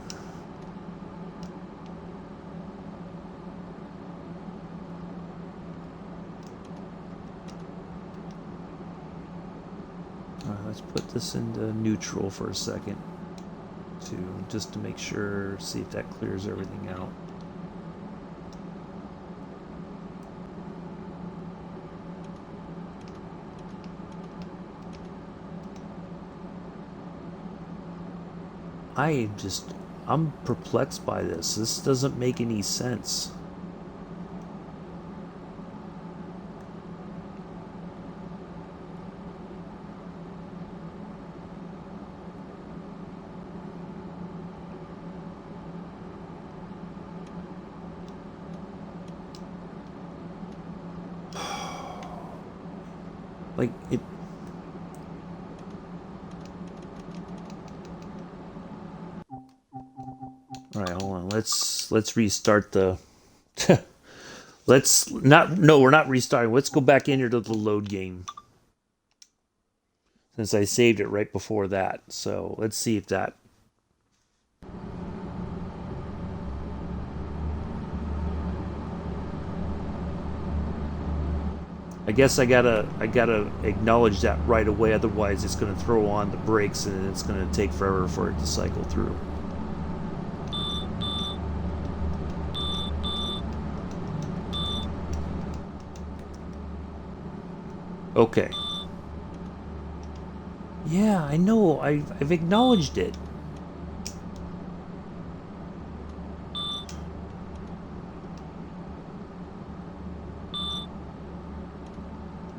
Let's put this into neutral for a second, just to make sure, see if that clears everything out. I'm perplexed by this. This doesn't make any sense. Like it. All right, hold on. Let's restart the. Let's not. No, we're not restarting. Let's go back in here to the load game. Since I saved it right before that, so let's see if that. I guess I gotta acknowledge that right away, otherwise it's gonna throw on the brakes and it's gonna take forever for it to cycle through. Okay. Yeah, I know. I've acknowledged it.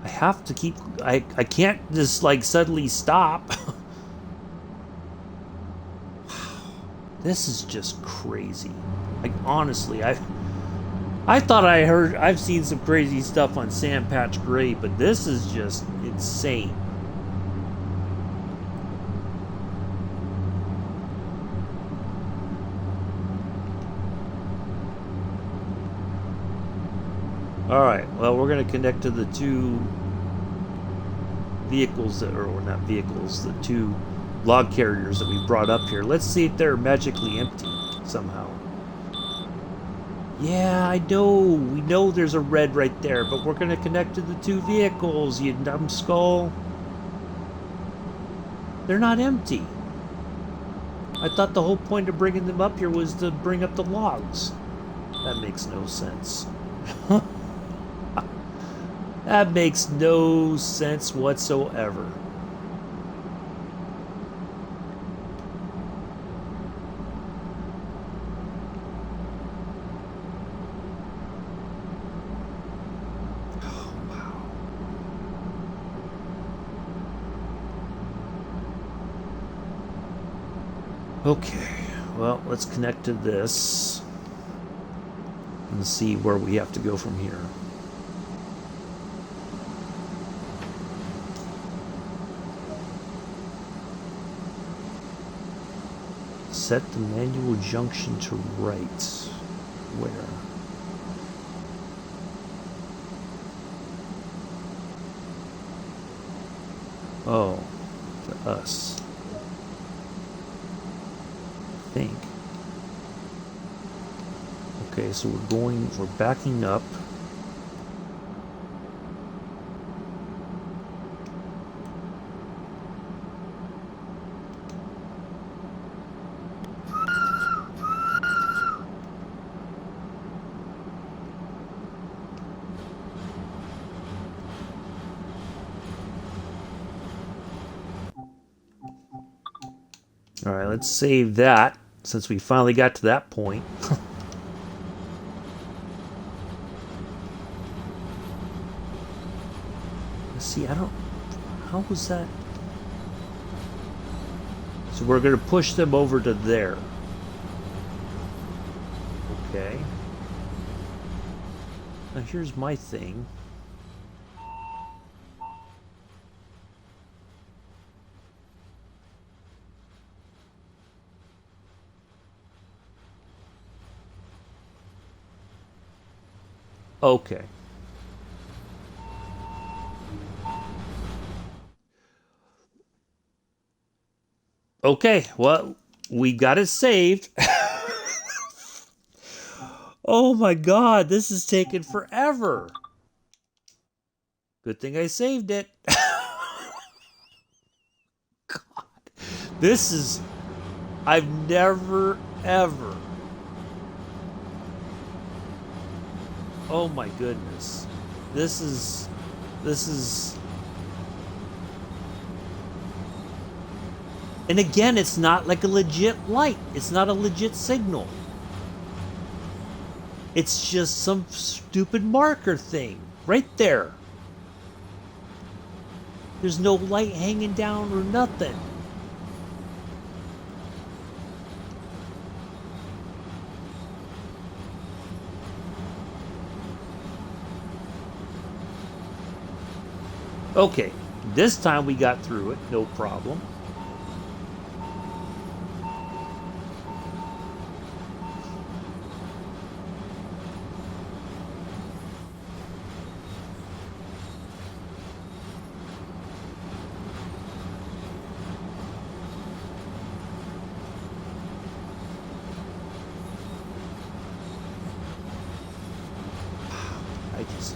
I have to keep. I can't just like suddenly stop. This is just crazy. Like honestly, I thought I've seen some crazy stuff on Sand Patch Gray, but this is just insane. Alright, well, we're going to connect to the two vehicles that, or not vehicles, the two log carriers that we brought up here. Let's see if they're magically empty somehow. Yeah, I know. We know there's a red right there, but we're going to connect to the two vehicles, you numbskull. They're not empty. I thought the whole point of bringing them up here was to bring up the logs. That makes no sense. That makes no sense whatsoever. Oh, wow. Okay, well, let's connect to this and see where we have to go from here. Set the manual junction to right. Where? Oh, to us. I think. Okay, so we're backing up. Alright, let's save that, since we finally got to that point. Let's see, how was that? So we're going to push them over to there. Okay. Now here's my thing. Okay. Okay, well, we got it saved. Oh my god, this is taking forever. Good thing I saved it. This is... I've never, ever... Oh my goodness. This is... And again, it's not like a legit light. It's not a legit signal. It's just some stupid marker thing. Right there. There's no light hanging down or nothing. Okay, this time we got through it, no problem. I just...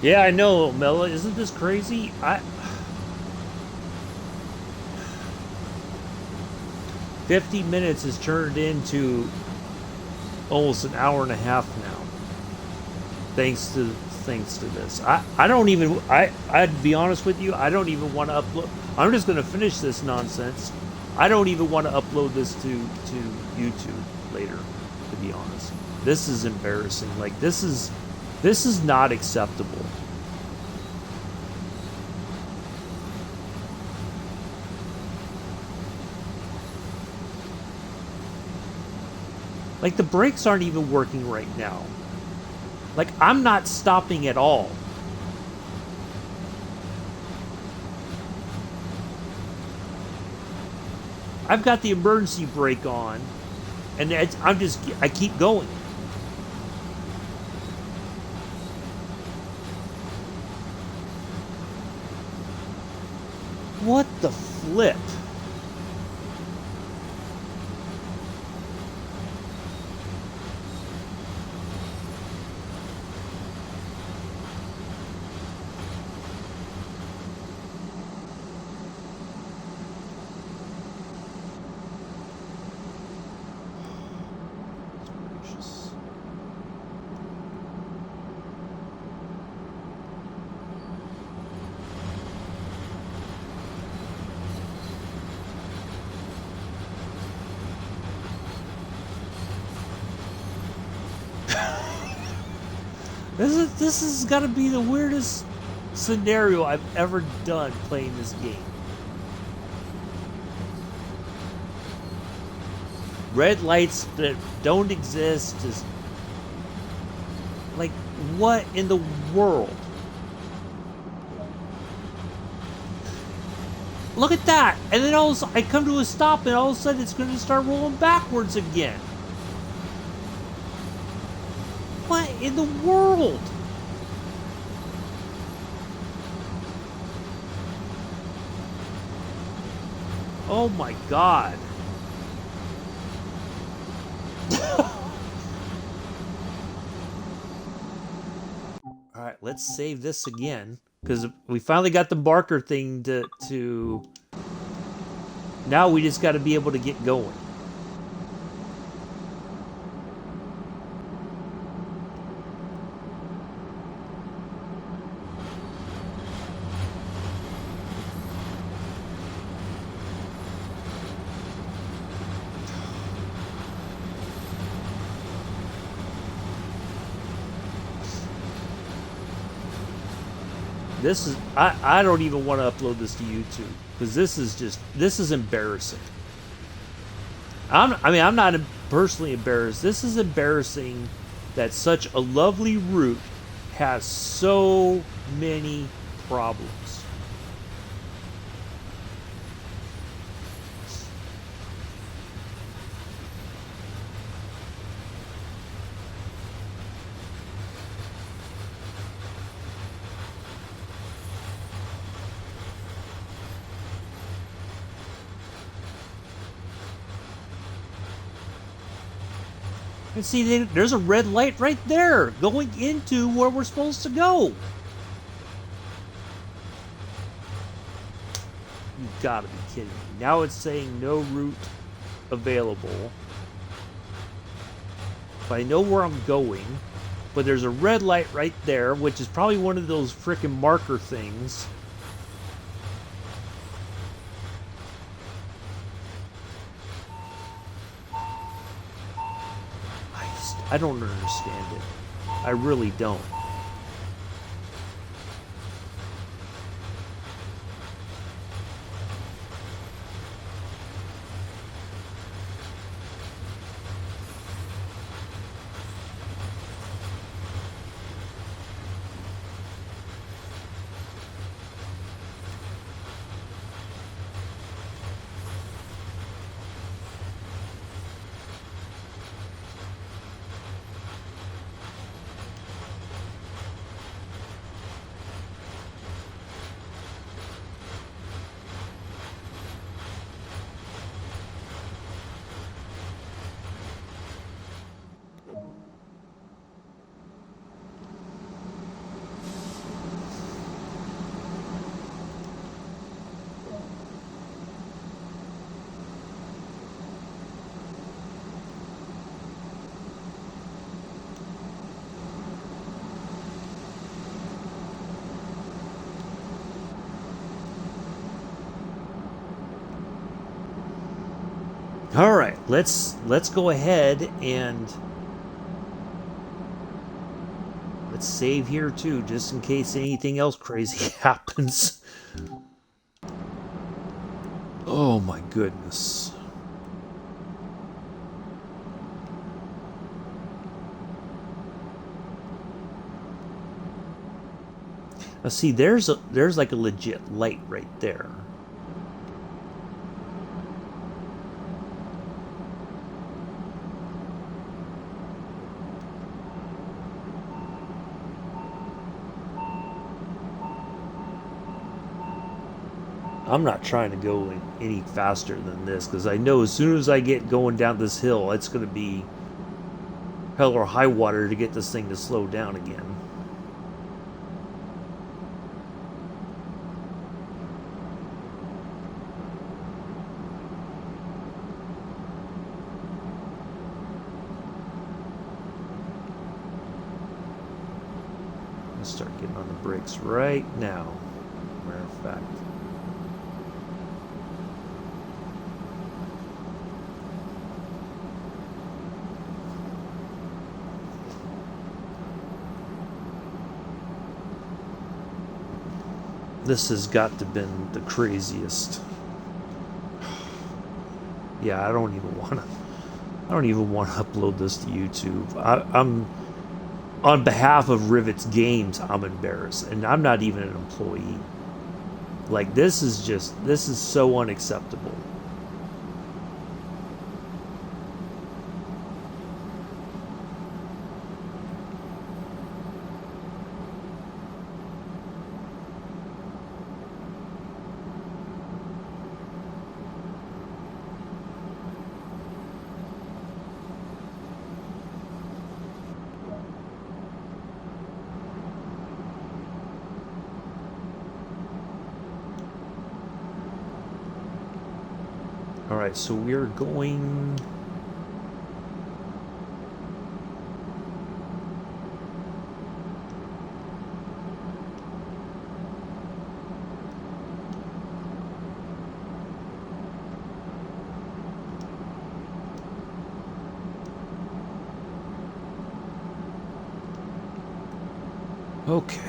Yeah, I know, Mela. Isn't this crazy? 50 minutes has turned into almost an hour and a half now. Thanks to this. I don't even... I'd be honest with you, I don't even want to upload... I'm just going to finish this nonsense. I don't even want to upload this to YouTube later, to be honest. This is embarrassing. Like, this is not acceptable. Like, the brakes aren't even working right now. Like, I'm not stopping at all. I've got the emergency brake on, and I keep going. What the flip? This has got to be the weirdest scenario I've ever done playing this game. Red lights that don't exist is... Like, what in the world? Look at that! And then I come to a stop and all of a sudden it's going to start rolling backwards again. What in the world? Oh my god. Alright, let's save this again. Because we finally got the marker thing to... Now we just got to be able to get going. This is... I don't even want to upload this to YouTube. Because this is embarrassing. I'm not personally embarrassed. This is embarrassing that such a lovely route has so many problems. And see, there's a red light right there going into where we're supposed to go. You gotta be kidding me. Now it's saying no route available. If I know where I'm going, but there's a red light right there, which is probably one of those frickin' marker things. I don't understand it. I really don't. All right, let's go ahead and let's save here too, just in case anything else crazy happens. Oh my goodness. Now see, there's like a legit light right there. I'm not trying to go any faster than this because I know as soon as I get going down this hill, it's going to be hell or high water to get this thing to slow down again. Let's start getting on the brakes right now. Matter of fact. This has got to been the craziest. Yeah, I don't even want to upload this to YouTube. I'm on behalf of Rivet's Games, I'm embarrassed, and I'm not even an employee. Like, this is so unacceptable. Alright, so we're going... Okay.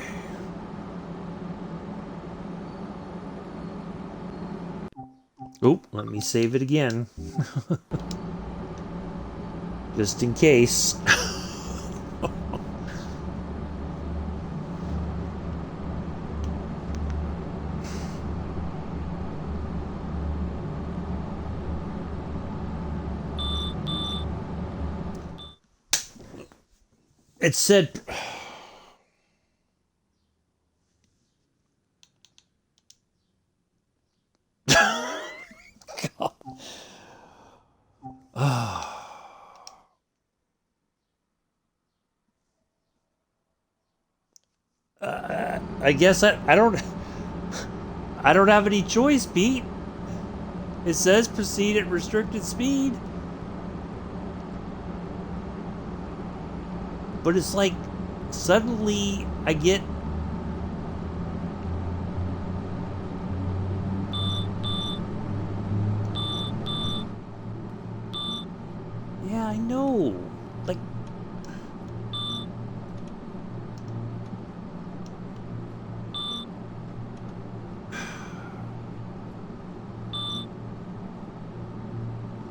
Oh, let me save it again. Just in case. It said... I guess I don't I don't have any choice, Pete. It says proceed at restricted speed. But it's like suddenly I get yeah, I know. Like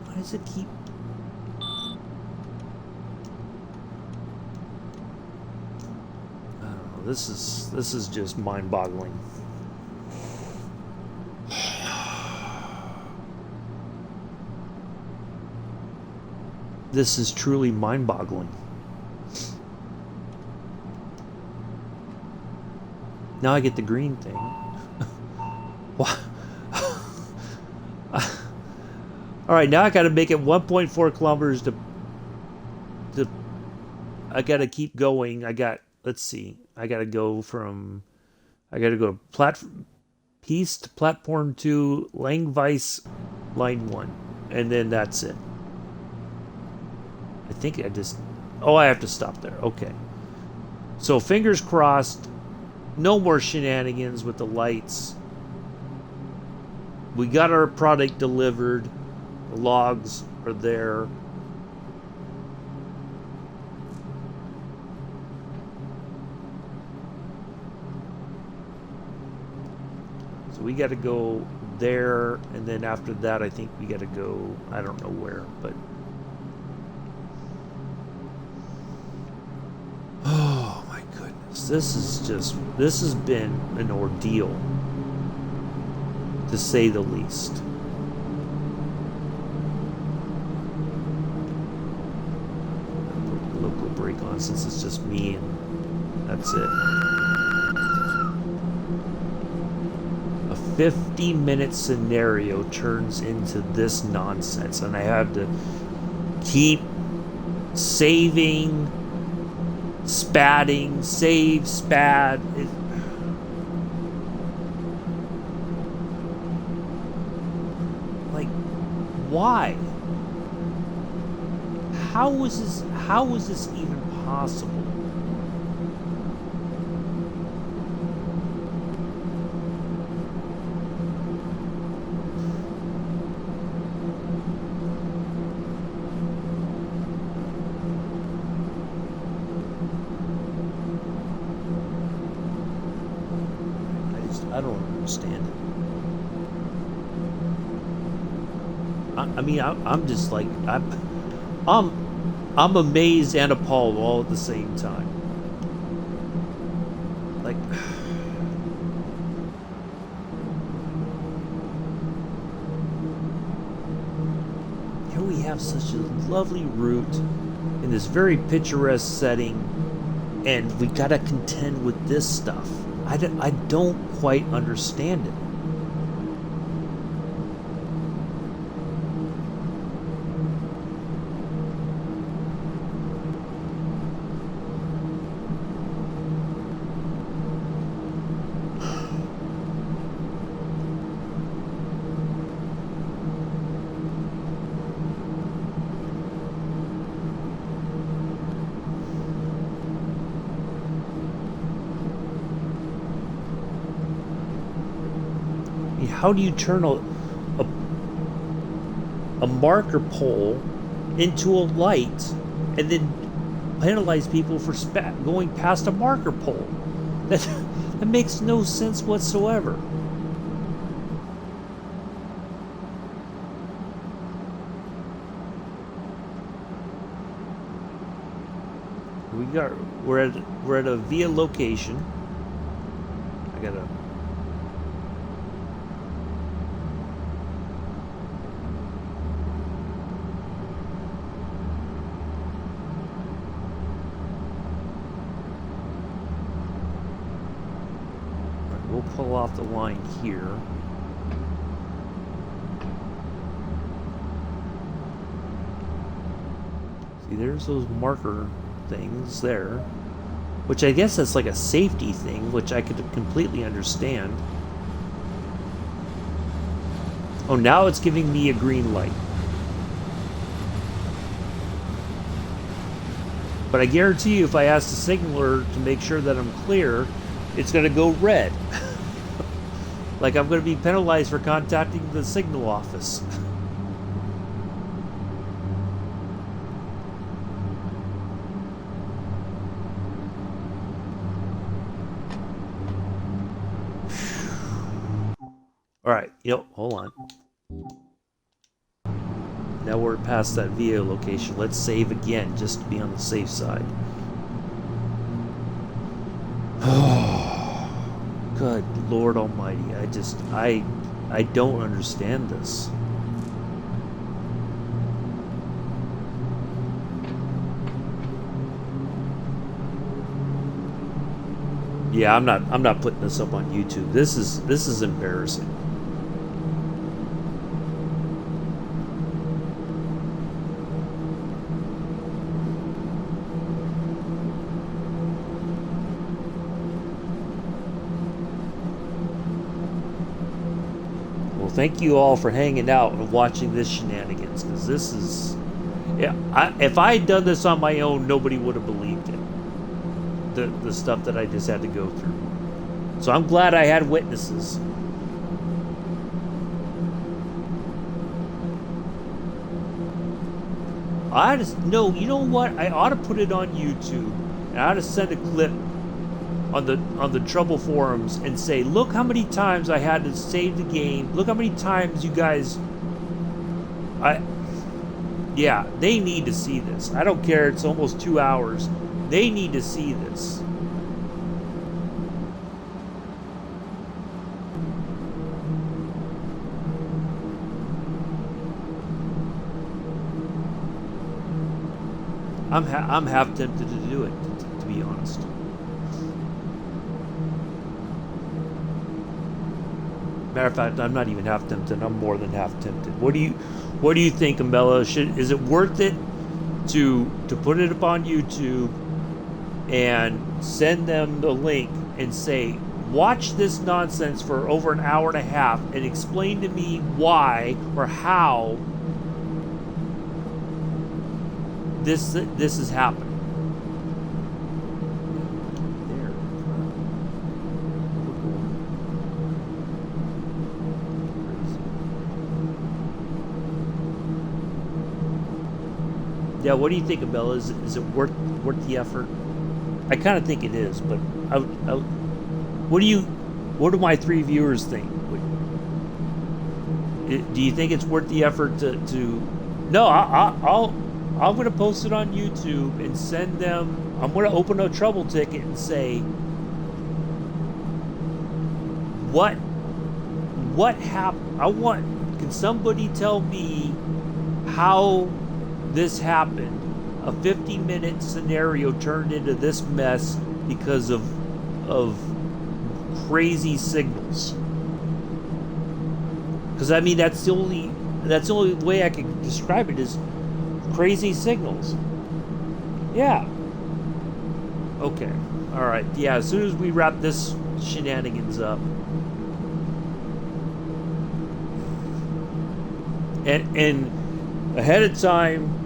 why does it keep I don't know. This is just mind-boggling. This is truly mind-boggling. Now I get the green thing. What? All right, now I got to make it 1.4 kilometers to. I got to keep going. Let's see. I got to go Piece to platform 2, Langweiss, line 1, and then that's it. I think I have to stop there. Okay. So fingers crossed, no more shenanigans with the lights. We got our product delivered. The logs are there. So we got to go there, and then after that I think we got to go, I don't know where, but oh my goodness, this has been an ordeal, to say the least. Put the local brake on since it's just me and that's it. A 50-minute scenario turns into this nonsense, and I have to keep saving, spatting, save, spat. Like, why? How was this even possible? I don't understand it. I mean, I'm just like I'm amazed and appalled all at the same time. Like, here we have such a lovely route in this very picturesque setting, and we gotta contend with this stuff. I don't quite understand it. How do you turn a marker pole into a light and then penalize people for going past a marker pole? That makes no sense whatsoever. We're at a via location. I gotta. We'll pull off the line here. See, there's those marker things there. Which I guess that's like a safety thing, which I could completely understand. Oh, now it's giving me a green light. But I guarantee you, if I ask the signaler to make sure that I'm clear, it's going to go red. Like I'm going to be penalized for contacting the signal office. Alright, hold on. Now we're past that VO location. Let's save again, just to be on the safe side. Good Lord Almighty, I don't understand this. Yeah, I'm not putting this up on YouTube. This is embarrassing. Well, thank you all for hanging out and watching this shenanigans, because this is, yeah. If I had done this on my own, nobody would have believed it. The stuff that I just had to go through. So I'm glad I had witnesses. You know what? I ought to put it on YouTube, and I ought to send a clip on the Trouble forums and say, look how many times I had to save the game. Look how many times you guys. Yeah, they need to see this. I don't care. It's almost 2 hours. They need to see this. I'm half tempted to do it, to be honest. Matter of fact, I'm not even half tempted. I'm more than half tempted. What do you think, Ambella? Is it worth it to put it up on YouTube and send them the link and say, watch this nonsense for over an hour and a half and explain to me why or how this is happening? Yeah, what do you think, Abella? Is it worth the effort? I kind of think it is, but what do my 3 viewers think? Do you think it's worth the effort to? No, I'm going to post it on YouTube and send them. I'm going to open a trouble ticket and say, what happened? Can somebody tell me how this happened? A 50-minute scenario turned into this mess because of crazy signals. Because I mean, that's the only way I can describe it is crazy signals. Yeah. Okay. All right. Yeah. As soon as we wrap this shenanigans up, and ahead of time,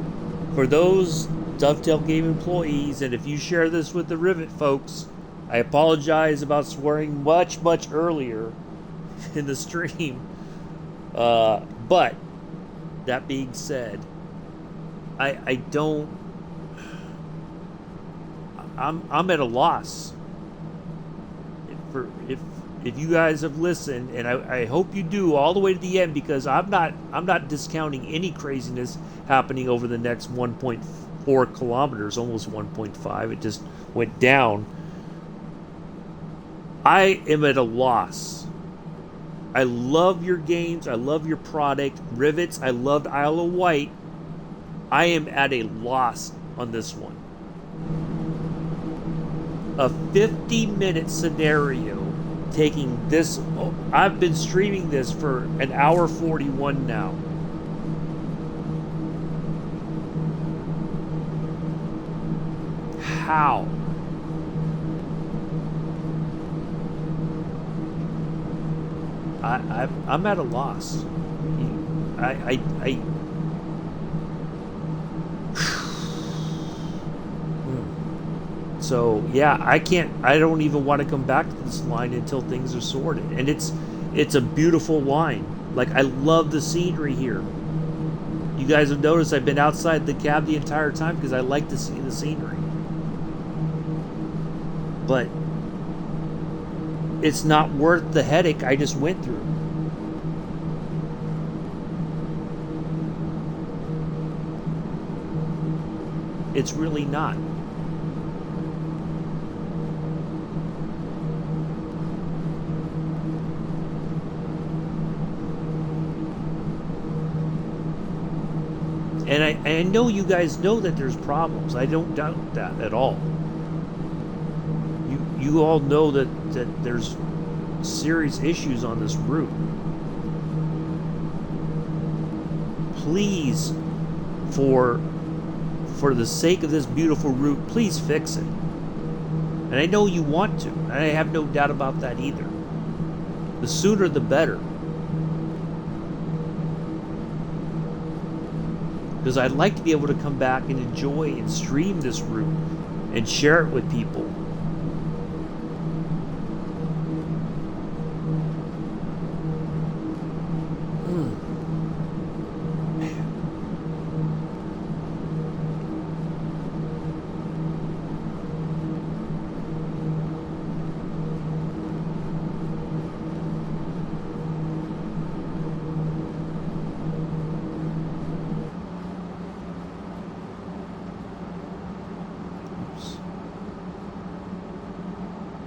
for those Dovetail Game employees, and if you share this with the Rivet folks, I apologize about swearing much earlier in the stream. But that being said, I'm at a loss. If you guys have listened, and I hope you do all the way to the end, because I'm not discounting any craziness happening over the next 1.4 kilometers, almost 1.5. It just went down. I am at a loss. I love your games. I love your product. Rivets, I loved Isle of Wight. I am at a loss on this one. A 50-minute scenario taking this. I've been streaming this for an hour 41 now. How? I'm at a loss. I So yeah, I don't even want to come back to this line until things are sorted. And it's a beautiful line. Like, I love the scenery here. You guys have noticed I've been outside the cab the entire time because I like to see the scenery. But it's not worth the headache I just went through. It's really not. And I know you guys know that there's problems. I don't doubt that at all. You all know that there's serious issues on this route. Please, for the sake of this beautiful route, please fix it. And I know you want to. And I have no doubt about that either. The sooner the better. Because I'd like to be able to come back and enjoy and stream this route and share it with people.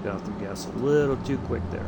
Got off the gas a little too quick there.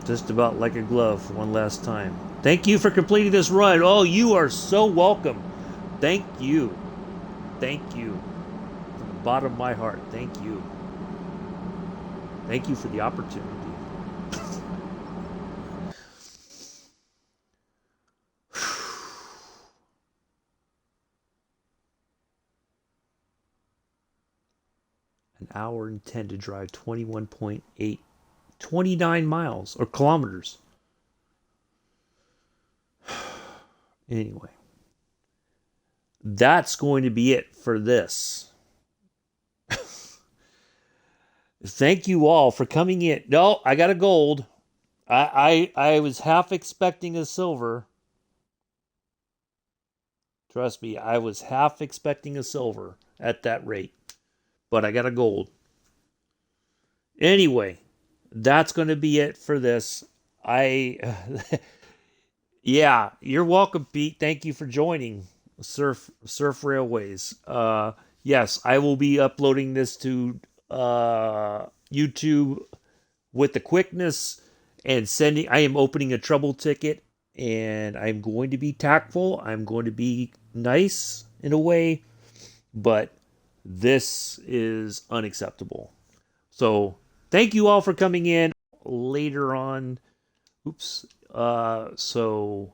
Just about like a glove one last time. Thank you for completing this run. Oh, you are so welcome. Thank you. Thank you. From the bottom of my heart, thank you. Thank you for the opportunity. An hour and 10 to drive 21.8, 29 miles or kilometers. Anyway, that's going to be it for this. Thank you all for coming in. No, I got a gold. I was half expecting a silver. Trust me, I was half expecting a silver at that rate. But I got a gold. Anyway, that's going to be it for this. Yeah, you're welcome, Pete. Thank you for joining Surf Railways. Yes, I will be uploading this to YouTube with the quickness and sending. I am opening a trouble ticket, and I'm going to be tactful. I'm going to be nice in a way, but this is unacceptable. So thank you all for coming in later on. Oops. So